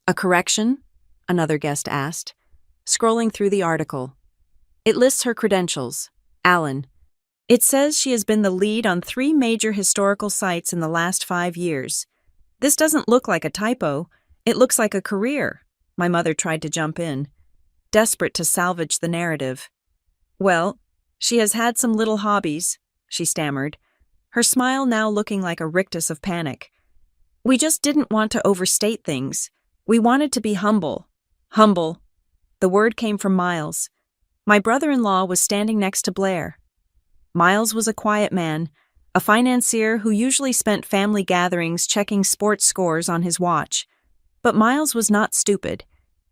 A correction? Another guest asked, scrolling through the article. It lists her credentials. Alan. It says she has been the lead on 3 major historical sites in the last 5 years. This doesn't look like a typo. It looks like a career. My mother tried to jump in, desperate to salvage the narrative. Well, she has had some little hobbies, she stammered, her smile now looking like a rictus of panic. We just didn't want to overstate things. We wanted to be humble. Humble. The word came from Miles. My brother-in-law was standing next to Blair. Miles was a quiet man, a financier who usually spent family gatherings checking sports scores on his watch. But Miles was not stupid.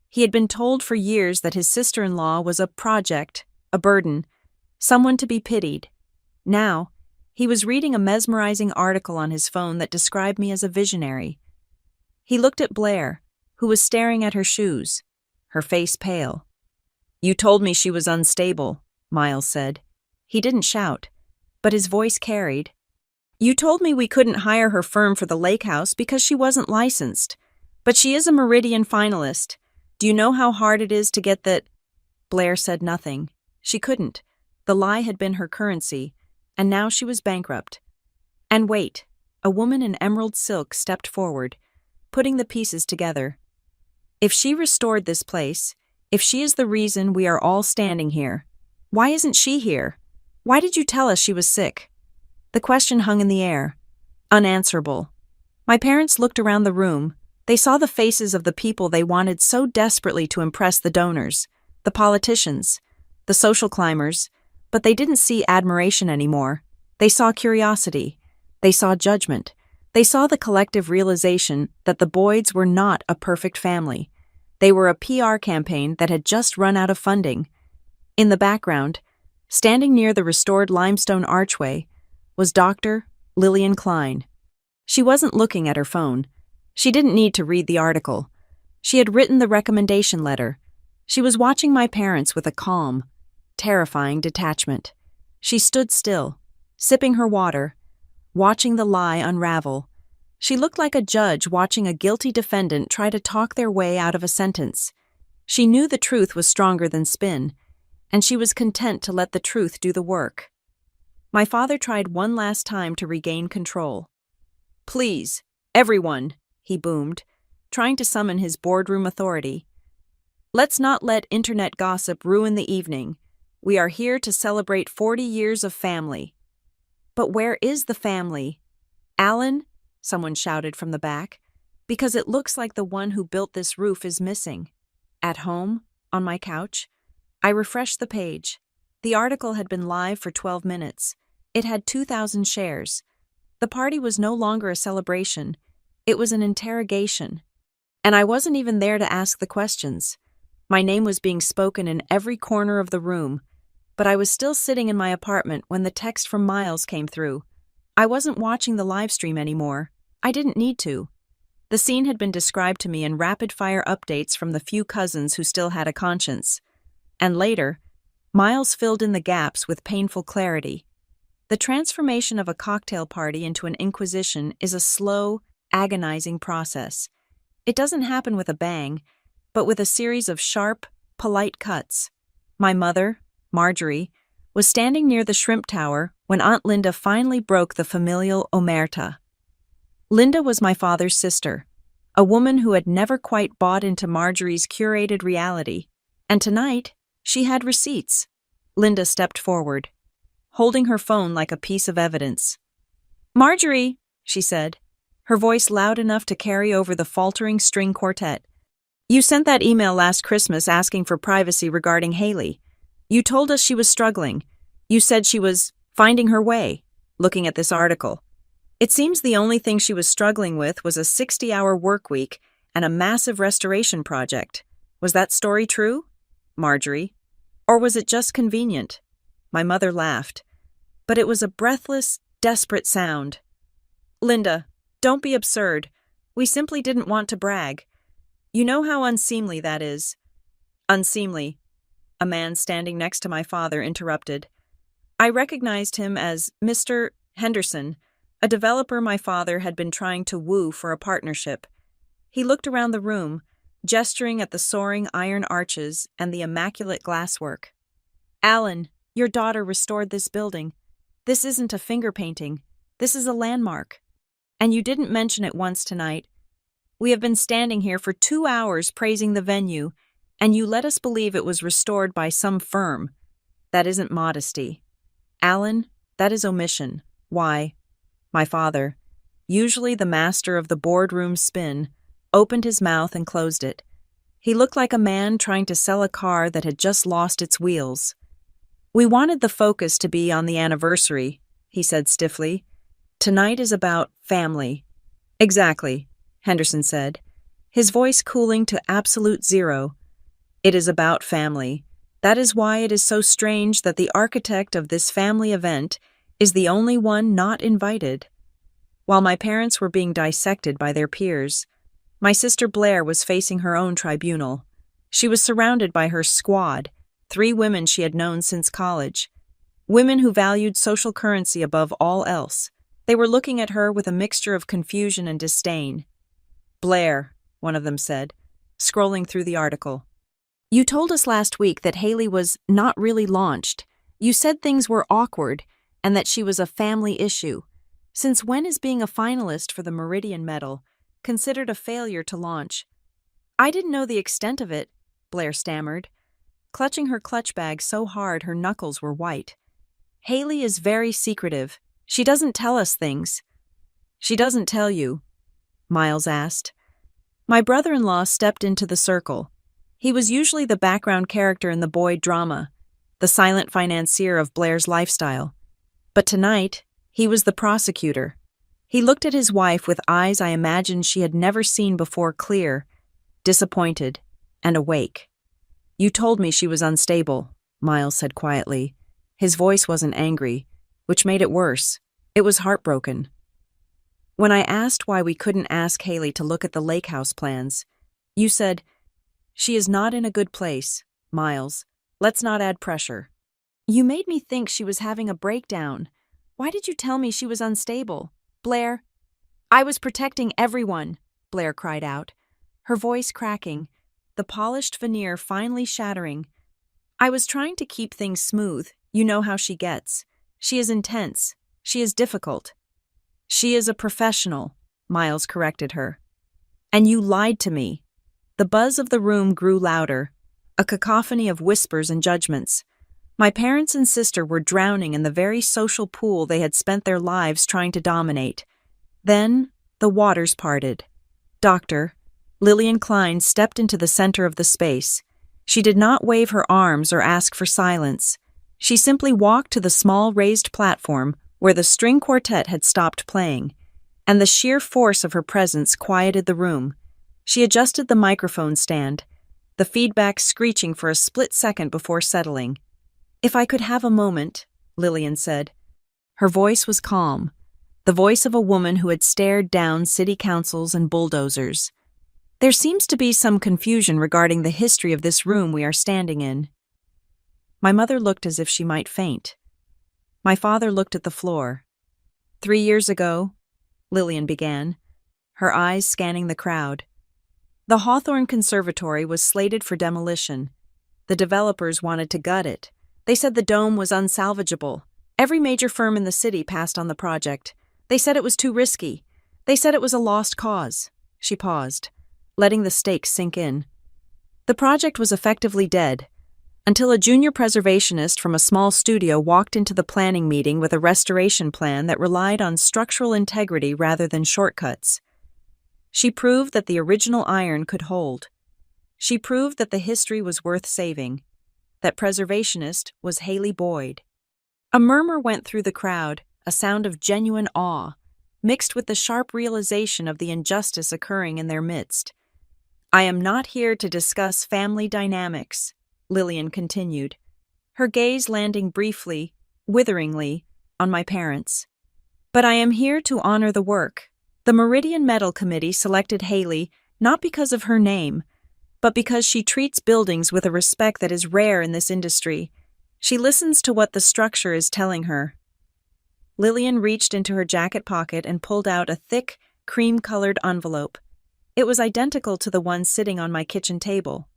He had been told for years that his sister-in-law was a project, a burden, someone to be pitied. Now, he was reading a mesmerizing article on his phone that described me as a visionary. He looked at Blair, who was staring at her shoes, her face pale. You told me she was unstable, Miles said. He didn't shout, but his voice carried. You told me we couldn't hire her firm for the lake house because she wasn't licensed. But she is a Meridian finalist. Do you know how hard it is to get that? Blair said nothing. She couldn't. The lie had been her currency, and now she was bankrupt. And wait, a woman in emerald silk stepped forward, putting the pieces together. If she restored this place, if she is the reason we are all standing here, why isn't she here? Why did you tell us she was sick? The question hung in the air, unanswerable. My parents looked around the room. They saw the faces of the people they wanted so desperately to impress the donors, the politicians, the social climbers, but they didn't see admiration anymore. They saw curiosity. They saw judgment. They saw the collective realization that the Boyds were not a perfect family. They were a PR campaign that had just run out of funding. In the background, standing near the restored limestone archway, was Dr. Lillian Klein. She wasn't looking at her phone. She didn't need to read the article. She had written the recommendation letter. She was watching my parents with a calm, terrifying detachment. She stood still, sipping her water, watching the lie unravel. She looked like a judge watching a guilty defendant try to talk their way out of a sentence. She knew the truth was stronger than spin, and she was content to let the truth do the work. My father tried one last time to regain control. Please, everyone, he boomed, trying to summon his boardroom authority. Let's not let internet gossip ruin the evening. We are here to celebrate 40 years of family. But where is the family? Alan? Someone shouted from the back. Because it looks like the one who built this roof is missing. At home, on my couch, I refreshed the page. The article had been live for 12 minutes. It had 2,000 shares. The party was no longer a celebration, it was an interrogation. And I wasn't even there to ask the questions. My name was being spoken in every corner of the room, but I was still sitting in my apartment when the text from Miles came through. I wasn't watching the live stream anymore. I didn't need to. The scene had been described to me in rapid-fire updates from the few cousins who still had a conscience. And later, Miles filled in the gaps with painful clarity. The transformation of a cocktail party into an inquisition is a slow, agonizing process. It doesn't happen with a bang, but with a series of sharp, polite cuts. My mother, Marjorie, was standing near the shrimp tower when Aunt Linda finally broke the familial omerta. Linda was my father's sister, a woman who had never quite bought into Marjorie's curated reality, and tonight she had receipts. Linda stepped forward, holding her phone like a piece of evidence. "Marjorie," she said, her voice loud enough to carry over the faltering string quartet. "You sent that email last Christmas asking for privacy regarding Haley. You told us she was struggling. You said she was finding her way, looking at this article. It seems the only thing she was struggling with was a 60-hour work week and a massive restoration project. Was that story true, Marjorie? Or was it just convenient?" My mother laughed, but it was a breathless, desperate sound. "Linda, don't be absurd. We simply didn't want to brag. You know how unseemly that is." "Unseemly," a man standing next to my father interrupted. I recognized him as Mr. Henderson, a developer my father had been trying to woo for a partnership. He looked around the room, gesturing at the soaring iron arches and the immaculate glasswork. "Alan, your daughter restored this building. This isn't a finger painting. This is a landmark. And you didn't mention it once tonight. We have been standing here for 2 hours praising the venue, and you let us believe it was restored by some firm. That isn't modesty. Alan, that is omission. Why?" My father, usually the master of the boardroom spin, opened his mouth and closed it. He looked like a man trying to sell a car that had just lost its wheels. "We wanted the focus to be on the anniversary," he said stiffly. "Tonight is about family." "Exactly," Henderson said, his voice cooling to absolute zero. "It is about family. That is why it is so strange that the architect of this family event is the only one not invited." While my parents were being dissected by their peers, my sister Blair was facing her own tribunal. She was surrounded by her squad, 3 women she had known since college, women who valued social currency above all else. They were looking at her with a mixture of confusion and disdain. "Blair," one of them said, scrolling through the article. "You told us last week that Haley was not really launched. You said things were awkward and that she was a family issue. Since when is being a finalist for the Meridian Medal considered a failure to launch?" "I didn't know the extent of it," Blair stammered, clutching her clutch bag so hard her knuckles were white. "Haley is very secretive. She doesn't tell us things." "She doesn't tell you?" Miles asked. My brother-in-law stepped into the circle. He was usually the background character in the Boyd drama, the silent financier of Blair's lifestyle. But tonight, he was the prosecutor. He looked at his wife with eyes I imagined she had never seen before, clear, disappointed, and awake. "You told me she was unstable," Miles said quietly. His voice wasn't angry, which made it worse. It was heartbroken. "When I asked why we couldn't ask Haley to look at the lake house plans, you said, 'She is not in a good place, Miles. Let's not add pressure.' You made me think she was having a breakdown. Why did you tell me she was unstable? Blair?" "I was protecting everyone," Blair cried out, her voice cracking, the polished veneer finally shattering. "I was trying to keep things smooth. You know how she gets. She is intense. She is difficult." "She is a professional," Miles corrected her. "And you lied to me." The buzz of the room grew louder, a cacophony of whispers and judgments. My parents and sister were drowning in the very social pool they had spent their lives trying to dominate. Then, the waters parted. Dr. Lillian Klein stepped into the center of the space. She did not wave her arms or ask for silence. She simply walked to the small raised platform where the string quartet had stopped playing, and the sheer force of her presence quieted the room. She adjusted the microphone stand, the feedback screeching for a split second before settling. "If I could have a moment," Lillian said. Her voice was calm, the voice of a woman who had stared down city councils and bulldozers. "There seems to be some confusion regarding the history of this room we are standing in." My mother looked as if she might faint. My father looked at the floor. "3 years ago," Lillian began, her eyes scanning the crowd. "The Hawthorne Conservatory was slated for demolition. The developers wanted to gut it. They said the dome was unsalvageable. Every major firm in the city passed on the project. They said it was too risky. They said it was a lost cause." She paused, letting the stakes sink in. "The project was effectively dead, until a junior preservationist from a small studio walked into the planning meeting with a restoration plan that relied on structural integrity rather than shortcuts. She proved that the original iron could hold. She proved that the history was worth saving. That preservationist was Haley Boyd." A murmur went through the crowd, a sound of genuine awe, mixed with the sharp realization of the injustice occurring in their midst. "I am not here to discuss family dynamics," Lillian continued, her gaze landing briefly, witheringly, on my parents. "But I am here to honor the work. The Meridian Medal Committee selected Haley not because of her name, but because she treats buildings with a respect that is rare in this industry. She listens to what the structure is telling her." Lillian reached into her jacket pocket and pulled out a thick, cream-colored envelope. It was identical to the one sitting on my kitchen table.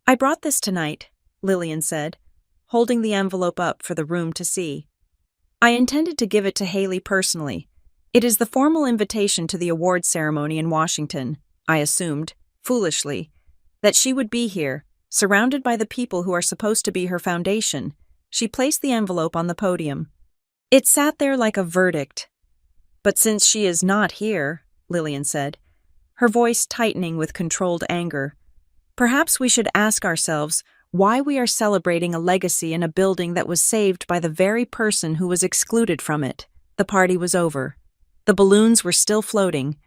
"I brought this tonight," Lillian said, holding the envelope up for the room to see. "I intended to give it to Haley personally. It is the formal invitation to the awards ceremony in Washington. I assumed, foolishly, that she would be here, surrounded by the people who are supposed to be her foundation." She placed the envelope on the podium. It sat there like a verdict. "But since she is not here," Lillian said, her voice tightening with controlled anger, "perhaps we should ask ourselves why we are celebrating a legacy in a building that was saved by the very person who was excluded from it." The party was over. The balloons were still floating.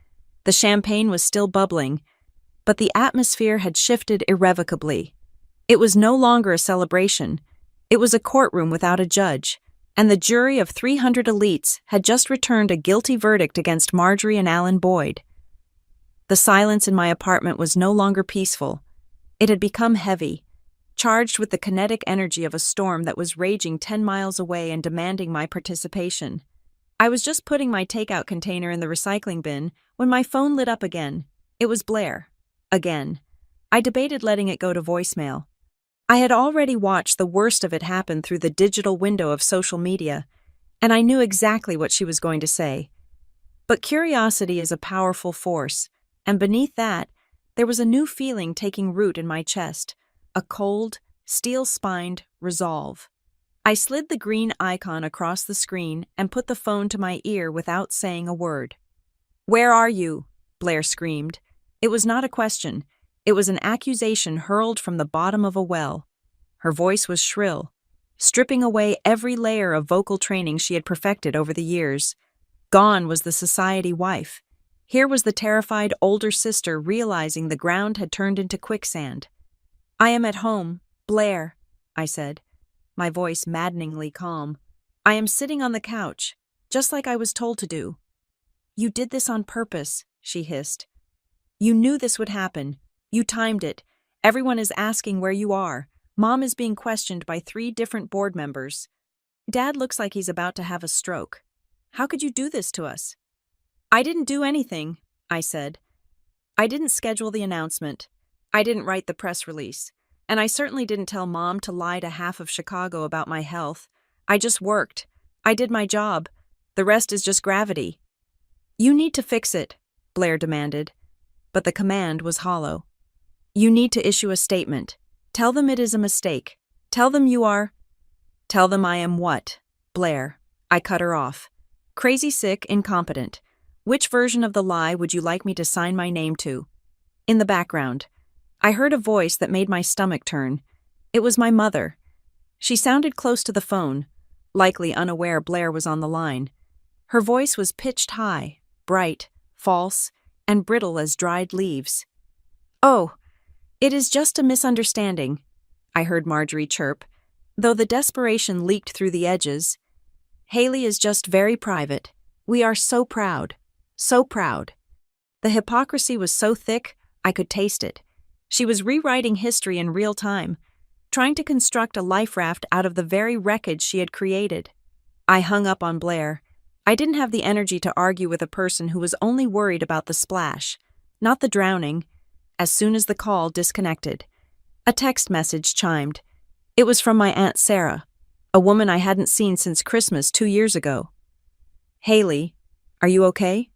The champagne was still bubbling. But the atmosphere had shifted irrevocably. It was no longer a celebration. It was a courtroom without a judge, and the jury of 300 elites had just returned a guilty verdict against Marjorie and Alan Boyd. The silence in my apartment was no longer peaceful. It had become heavy, charged with the kinetic energy of a storm that was raging 10 miles away and demanding my participation. I was just putting my takeout container in the recycling bin when my phone lit up again. It was Blair. Again. I debated letting it go to voicemail. I had already watched the worst of it happen through the digital window of social media, and I knew exactly what she was going to say. But curiosity is a powerful force, and beneath that, there was a new feeling taking root in my chest, a cold, steel-spined resolve. I slid the green icon across the screen and put the phone to my ear without saying a word. "Where are you?" Blair screamed. It was not a question. It was an accusation hurled from the bottom of a well. Her voice was shrill, stripping away every layer of vocal training she had perfected over the years. Gone was the society wife. Here was the terrified older sister realizing the ground had turned into quicksand. "I am at home, Blair," I said, my voice maddeningly calm. "I am sitting on the couch, just like I was told to do." "You did this on purpose," she hissed. "You knew this would happen. You timed it. Everyone is asking where you are. Mom is being questioned by 3 different board members. Dad looks like he's about to have a stroke. How could you do this to us?" "I didn't do anything," I said. "I didn't schedule the announcement. I didn't write the press release. And I certainly didn't tell Mom to lie to half of Chicago about my health. I just worked. I did my job. The rest is just gravity." "You need to fix it," Blair demanded. But the command was hollow. "You need to issue a statement. Tell them it is a mistake. Tell them you are—" "Tell them I am what, Blair?" I cut her off. "Crazy, sick, incompetent. Which version of the lie would you like me to sign my name to?" In the background, I heard a voice that made my stomach turn. It was my mother. She sounded close to the phone, likely unaware Blair was on the line. Her voice was pitched high, bright, false, and brittle as dried leaves. "Oh, it is just a misunderstanding," I heard Marjorie chirp, though the desperation leaked through the edges. "Haley is just very private. We are so proud. So proud." The hypocrisy was so thick, I could taste it. She was rewriting history in real time, trying to construct a life raft out of the very wreckage she had created. I hung up on Blair. I didn't have the energy to argue with a person who was only worried about the splash, not the drowning. As soon as the call disconnected, a text message chimed. It was from my Aunt Sarah, a woman I hadn't seen since Christmas 2 years ago. "Haley, are you okay?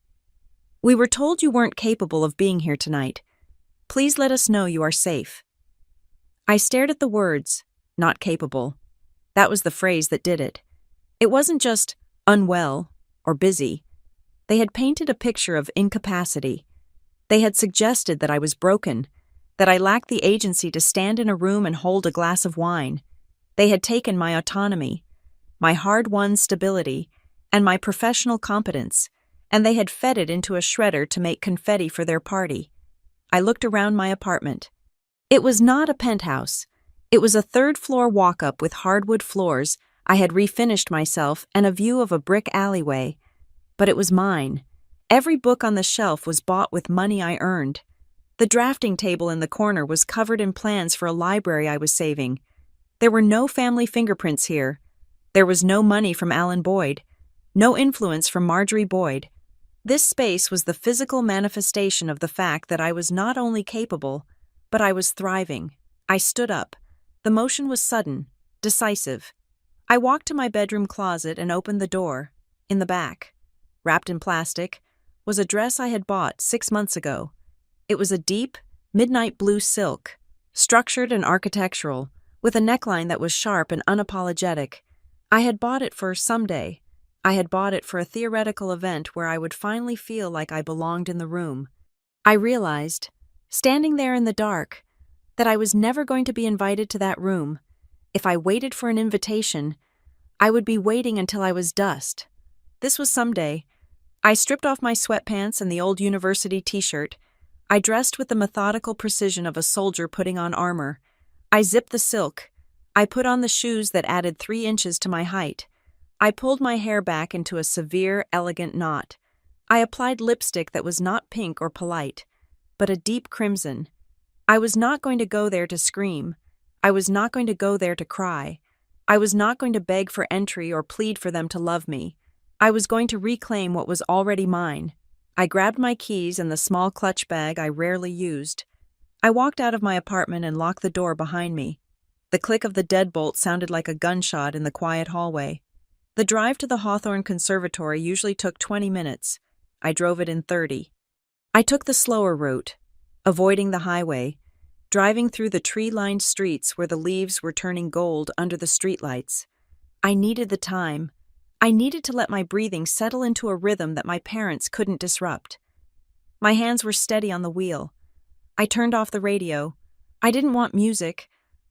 We were told you weren't capable of being here tonight. Please let us know you are safe." I stared at the words, "not capable." That was the phrase that did it. It wasn't just unwell or busy. They had painted a picture of incapacity. They had suggested that I was broken, that I lacked the agency to stand in a room and hold a glass of wine. They had taken my autonomy, my hard-won stability, and my professional competence, and they had fed it into a shredder to make confetti for their party. I looked around my apartment. It was not a penthouse. It was a third-floor walk-up with hardwood floors. I had refinished myself and a view of a brick alleyway. But it was mine. Every book on the shelf was bought with money I earned. The drafting table in the corner was covered in plans for a library I was saving. There were no family fingerprints here. There was no money from Alan Boyd, no influence from Marjorie Boyd. This space was the physical manifestation of the fact that I was not only capable, but I was thriving. I stood up. The motion was sudden, decisive. I walked to my bedroom closet and opened the door. In the back, wrapped in plastic, was a dress I had bought 6 months ago. It was a deep, midnight blue silk, structured and architectural, with a neckline that was sharp and unapologetic. I had bought it for someday. I had bought it for a theoretical event where I would finally feel like I belonged in the room. I realized, standing there in the dark, that I was never going to be invited to that room. If I waited for an invitation, I would be waiting until I was dust. This was someday. I stripped off my sweatpants and the old university t-shirt. I dressed with the methodical precision of a soldier putting on armor. I zipped the silk. I put on the shoes that added 3 inches to my height. I pulled my hair back into a severe, elegant knot. I applied lipstick that was not pink or polite, but a deep crimson. I was not going to go there to scream. I was not going to go there to cry. I was not going to beg for entry or plead for them to love me. I was going to reclaim what was already mine. I grabbed my keys and the small clutch bag I rarely used. I walked out of my apartment and locked the door behind me. The click of the deadbolt sounded like a gunshot in the quiet hallway. The drive to the Hawthorne Conservatory usually took 20 minutes. I drove it in 30. I took the slower route, avoiding the highway, driving through the tree-lined streets where the leaves were turning gold under the streetlights. I needed the time. I needed to let my breathing settle into a rhythm that my parents couldn't disrupt. My hands were steady on the wheel. I turned off the radio. I didn't want music.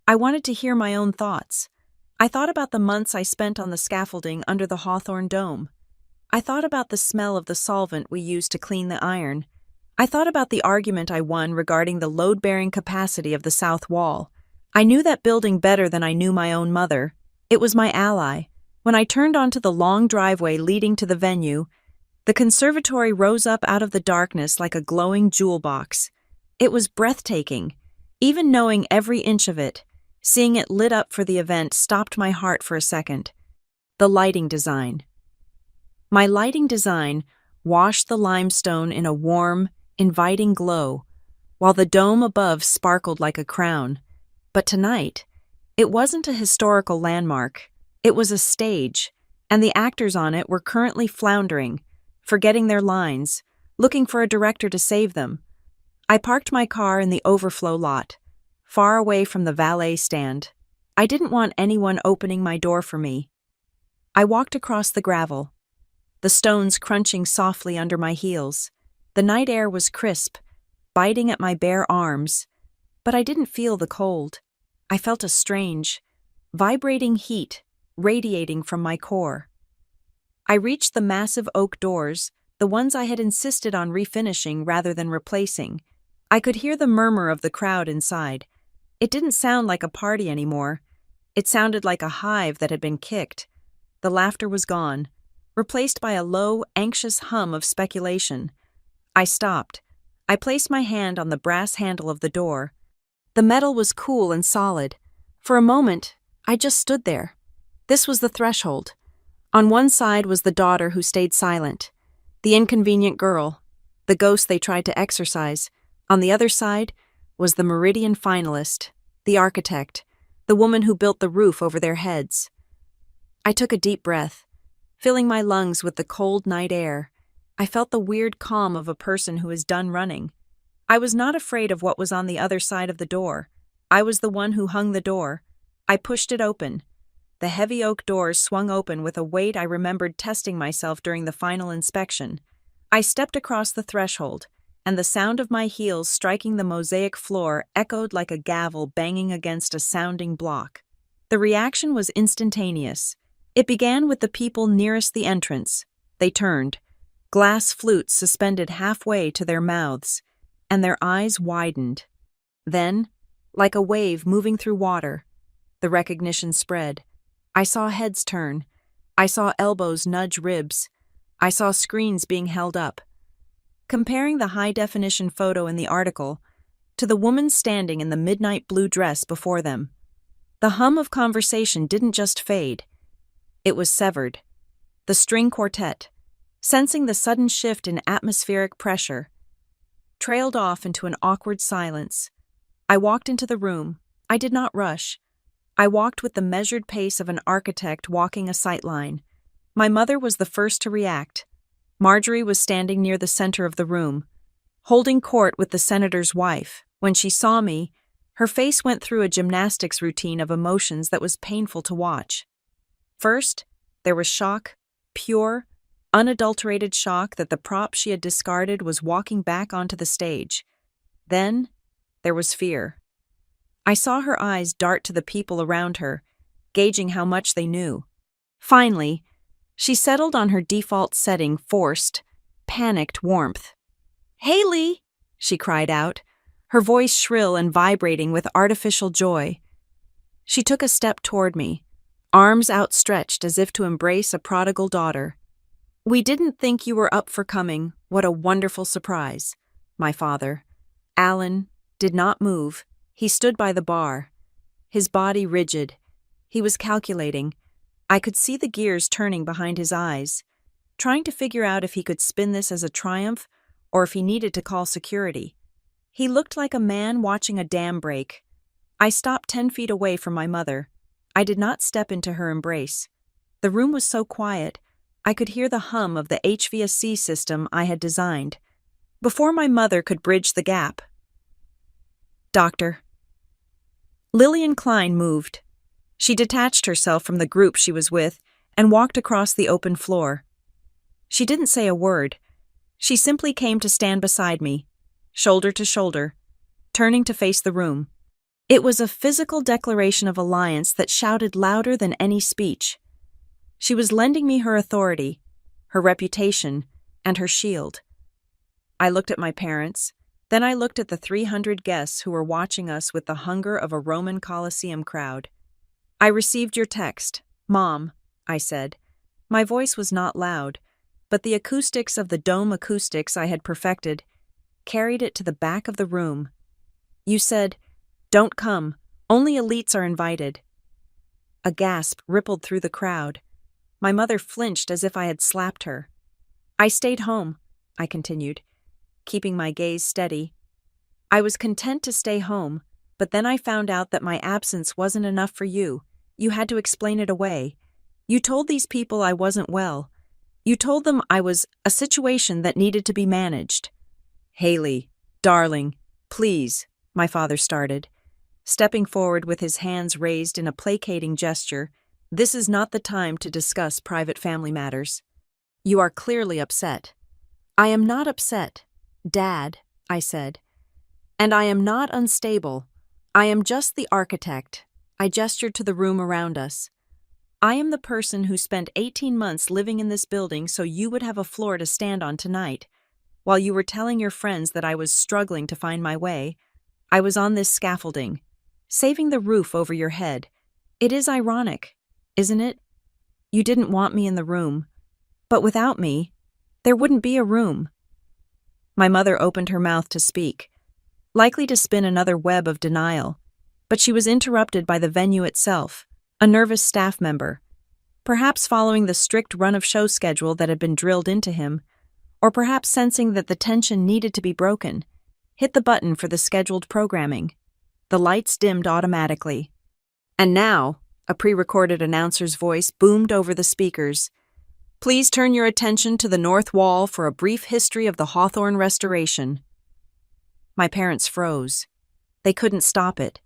I wanted to hear my own thoughts. I thought about the months I spent on the scaffolding under the Hawthorne Dome. I thought about the smell of the solvent we used to clean the iron. I thought about the argument I won regarding the load-bearing capacity of the south wall. I knew that building better than I knew my own mother. It was my ally. When I turned onto the long driveway leading to the venue, the conservatory rose up out of the darkness like a glowing jewel box. It was breathtaking. Even knowing every inch of it, seeing it lit up for the event stopped my heart for a second. The lighting design. My lighting design washed the limestone in a warm, inviting glow, while the dome above sparkled like a crown. But tonight, it wasn't a historical landmark. It was a stage, and the actors on it were currently floundering, forgetting their lines, looking for a director to save them. I parked my car in the overflow lot, far away from the valet stand. I didn't want anyone opening my door for me. I walked across the gravel, the stones crunching softly under my heels. The night air was crisp, biting at my bare arms, but I didn't feel the cold. I felt a strange, vibrating heat radiating from my core. I reached the massive oak doors, the ones I had insisted on refinishing rather than replacing. I could hear the murmur of the crowd inside. It didn't sound like a party anymore. It sounded like a hive that had been kicked. The laughter was gone, replaced by a low, anxious hum of speculation. I stopped. I placed my hand on the brass handle of the door. The metal was cool and solid. For a moment, I just stood there. This was the threshold. On one side was the daughter who stayed silent, the inconvenient girl, the ghost they tried to exorcise. On the other side was the Meridian finalist, the architect, the woman who built the roof over their heads. I took a deep breath, filling my lungs with the cold night air. I felt the weird calm of a person who is done running. I was not afraid of what was on the other side of the door. I was the one who hung the door. I pushed it open. The heavy oak doors swung open with a weight I remembered testing myself during the final inspection. I stepped across the threshold, and the sound of my heels striking the mosaic floor echoed like a gavel banging against a sounding block. The reaction was instantaneous. It began with the people nearest the entrance. They turned, glass flutes suspended halfway to their mouths, and their eyes widened. Then, like a wave moving through water, the recognition spread. I saw heads turn. I saw elbows nudge ribs. I saw screens being held up. Comparing the high-definition photo in the article to the woman standing in the midnight blue dress before them, the hum of conversation didn't just fade. It was severed. The string quartet, sensing the sudden shift in atmospheric pressure, trailed off into an awkward silence. I walked into the room. I did not rush. I walked with the measured pace of an architect walking a sightline. My mother was the first to react. Marjorie was standing near the center of the room, holding court with the senator's wife. When she saw me, her face went through a gymnastics routine of emotions that was painful to watch. First, there was shock, pure, unadulterated shock that the prop she had discarded was walking back onto the stage. Then, there was fear. I saw her eyes dart to the people around her, gauging how much they knew. Finally, she settled on her default setting, forced, panicked warmth. "Haley!" she cried out, her voice shrill and vibrating with artificial joy. She took a step toward me, arms outstretched as if to embrace a prodigal daughter. "We didn't think you were up for coming. What a wonderful surprise." My father, Alan, did not move. He stood by the bar, his body rigid. He was calculating. I could see the gears turning behind his eyes, trying to figure out if he could spin this as a triumph or if he needed to call security. He looked like a man watching a dam break. I stopped 10 feet away from my mother. I did not step into her embrace. The room was so quiet, I could hear the hum of the HVAC system I had designed. Before my mother could bridge the gap, "Doctor." Lillian Klein moved. She detached herself from the group she was with and walked across the open floor. She didn't say a word. She simply came to stand beside me, shoulder to shoulder, turning to face the room. It was a physical declaration of alliance that shouted louder than any speech. She was lending me her authority, her reputation, and her shield. I looked at my parents. Then I looked at the 300 guests who were watching us with the hunger of a Roman Colosseum crowd. "I received your text, Mom," I said. My voice was not loud, but the acoustics of the dome acoustics I had perfected carried it to the back of the room. "You said, 'Don't come, only elites are invited.'" A gasp rippled through the crowd. My mother flinched as if I had slapped her. "I stayed home," I continued, keeping my gaze steady. "I was content to stay home, but then I found out that my absence wasn't enough for you. You had to explain it away. You told these people I wasn't well. You told them I was a situation that needed to be managed." "Haley, darling, please," my father started, stepping forward with his hands raised in a placating gesture. "This is not the time to discuss private family matters. You are clearly upset." "I am not upset, Dad," I said. "And I am not unstable. I am just the architect." I gestured to the room around us. I am the person who spent 18 months living in this building so you would have a floor to stand on tonight. While you were telling your friends that I was struggling to find my way, I was on this scaffolding, saving the roof over your head. It is ironic, isn't it? You didn't want me in the room, but without me, there wouldn't be a room. My mother opened her mouth to speak, likely to spin another web of denial, but she was interrupted by the venue itself, a nervous staff member, perhaps following the strict run-of-show schedule that had been drilled into him, or perhaps sensing that the tension needed to be broken, hit the button for the scheduled programming. The lights dimmed automatically. And now, a pre-recorded announcer's voice boomed over the speakers. Please turn your attention to the north wall for a brief history of the Hawthorne restoration. My parents froze. They couldn't stop it.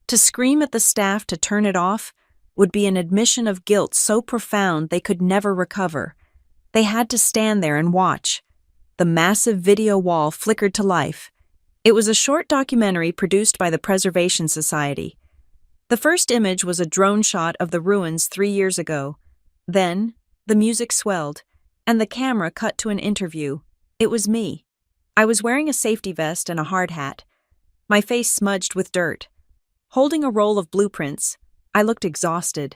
To scream at the staff to turn it off would be an admission of guilt so profound they could never recover. They had to stand there and watch. The massive video wall flickered to life. It was a short documentary produced by the Preservation Society. The first image was a drone shot of the ruins 3 years ago. Then, the music swelled, and the camera cut to an interview. It was me. I was wearing a safety vest and a hard hat, my face smudged with dirt. Holding a roll of blueprints, I looked exhausted,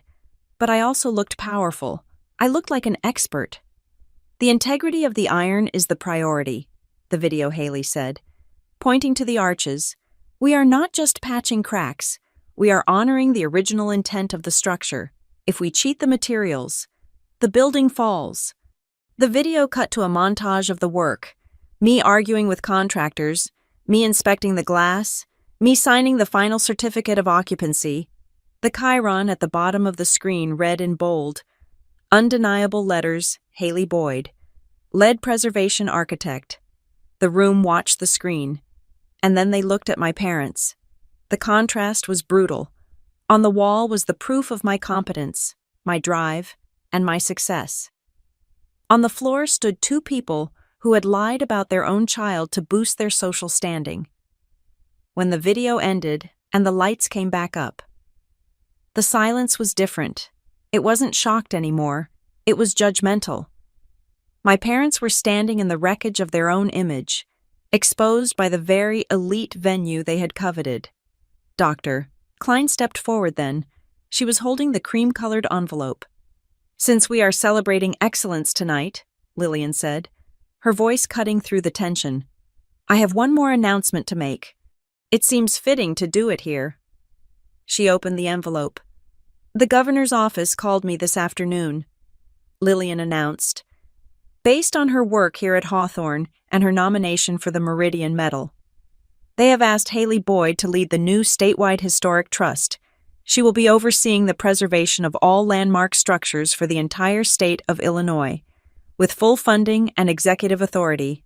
but I also looked powerful. I looked like an expert. The integrity of the iron is the priority, the video Haley said, pointing to the arches. We are not just patching cracks. We are honoring the original intent of the structure. If we cheat the materials, the building falls. The video cut to a montage of the work, me arguing with contractors, me inspecting the glass, me signing the final certificate of occupancy. The chyron at the bottom of the screen read in bold, undeniable letters, Haley Boyd, lead preservation architect. The room watched the screen, and then they looked at my parents. The contrast was brutal. On the wall was the proof of my competence, my drive, and my success. On the floor stood 2 people who had lied about their own child to boost their social standing. When the video ended and the lights came back up, the silence was different. It wasn't shocked anymore. It was judgmental. My parents were standing in the wreckage of their own image, exposed by the very elite venue they had coveted. Dr. Klein stepped forward then. She was holding the cream-colored envelope. Since we are celebrating excellence tonight, Lillian said, her voice cutting through the tension, I have one more announcement to make. It seems fitting to do it here. She opened the envelope. The governor's office called me this afternoon, Lillian announced, based on her work here at Hawthorne and her nomination for the Meridian Medal. They have asked Haley Boyd to lead the new statewide historic trust. She will be overseeing the preservation of all landmark structures for the entire state of Illinois, with full funding and executive authority.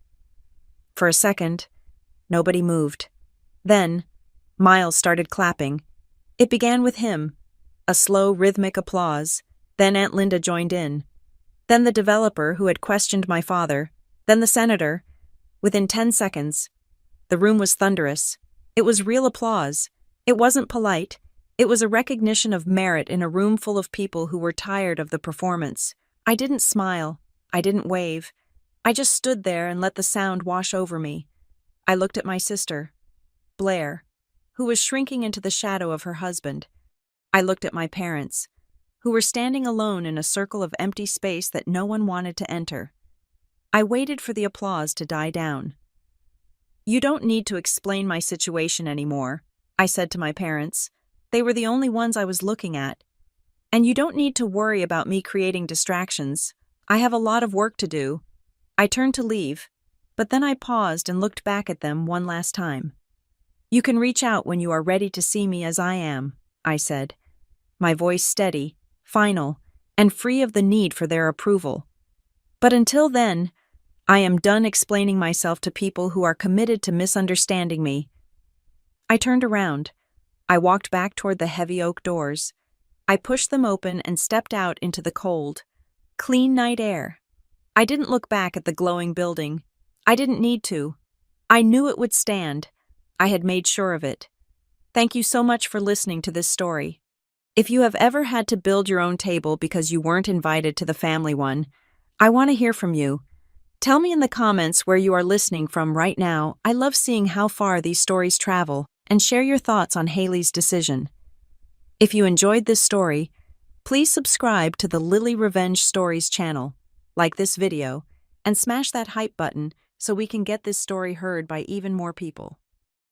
For a second, nobody moved. Then, Miles started clapping. It began with him, a slow, rhythmic applause. Then Aunt Linda joined in. Then the developer who had questioned my father. Then the senator. Within 10 seconds, the room was thunderous. It was real applause. It wasn't polite. It was a recognition of merit in a room full of people who were tired of the performance. I didn't smile. I didn't wave. I just stood there and let the sound wash over me. I looked at my sister, Blair, who was shrinking into the shadow of her husband. I looked at my parents, who were standing alone in a circle of empty space that no one wanted to enter. I waited for the applause to die down. You don't need to explain my situation anymore, I said to my parents. They were the only ones I was looking at. And you don't need to worry about me creating distractions. I have a lot of work to do. I turned to leave, but then I paused and looked back at them one last time. You can reach out when you are ready to see me as I am, I said, my voice steady, final, and free of the need for their approval. But until then, I am done explaining myself to people who are committed to misunderstanding me. I turned around. I walked back toward the heavy oak doors. I pushed them open and stepped out into the cold, clean night air. I didn't look back at the glowing building. I didn't need to. I knew it would stand. I had made sure of it. Thank you so much for listening to this story. If you have ever had to build your own table because you weren't invited to the family one, I want to hear from you. Tell me in the comments where you are listening from right now. I love seeing how far these stories travel, and share your thoughts on Haley's decision. If you enjoyed this story, please subscribe to the Lily Revenge Stories channel, like this video, and smash that hype button so we can get this story heard by even more people.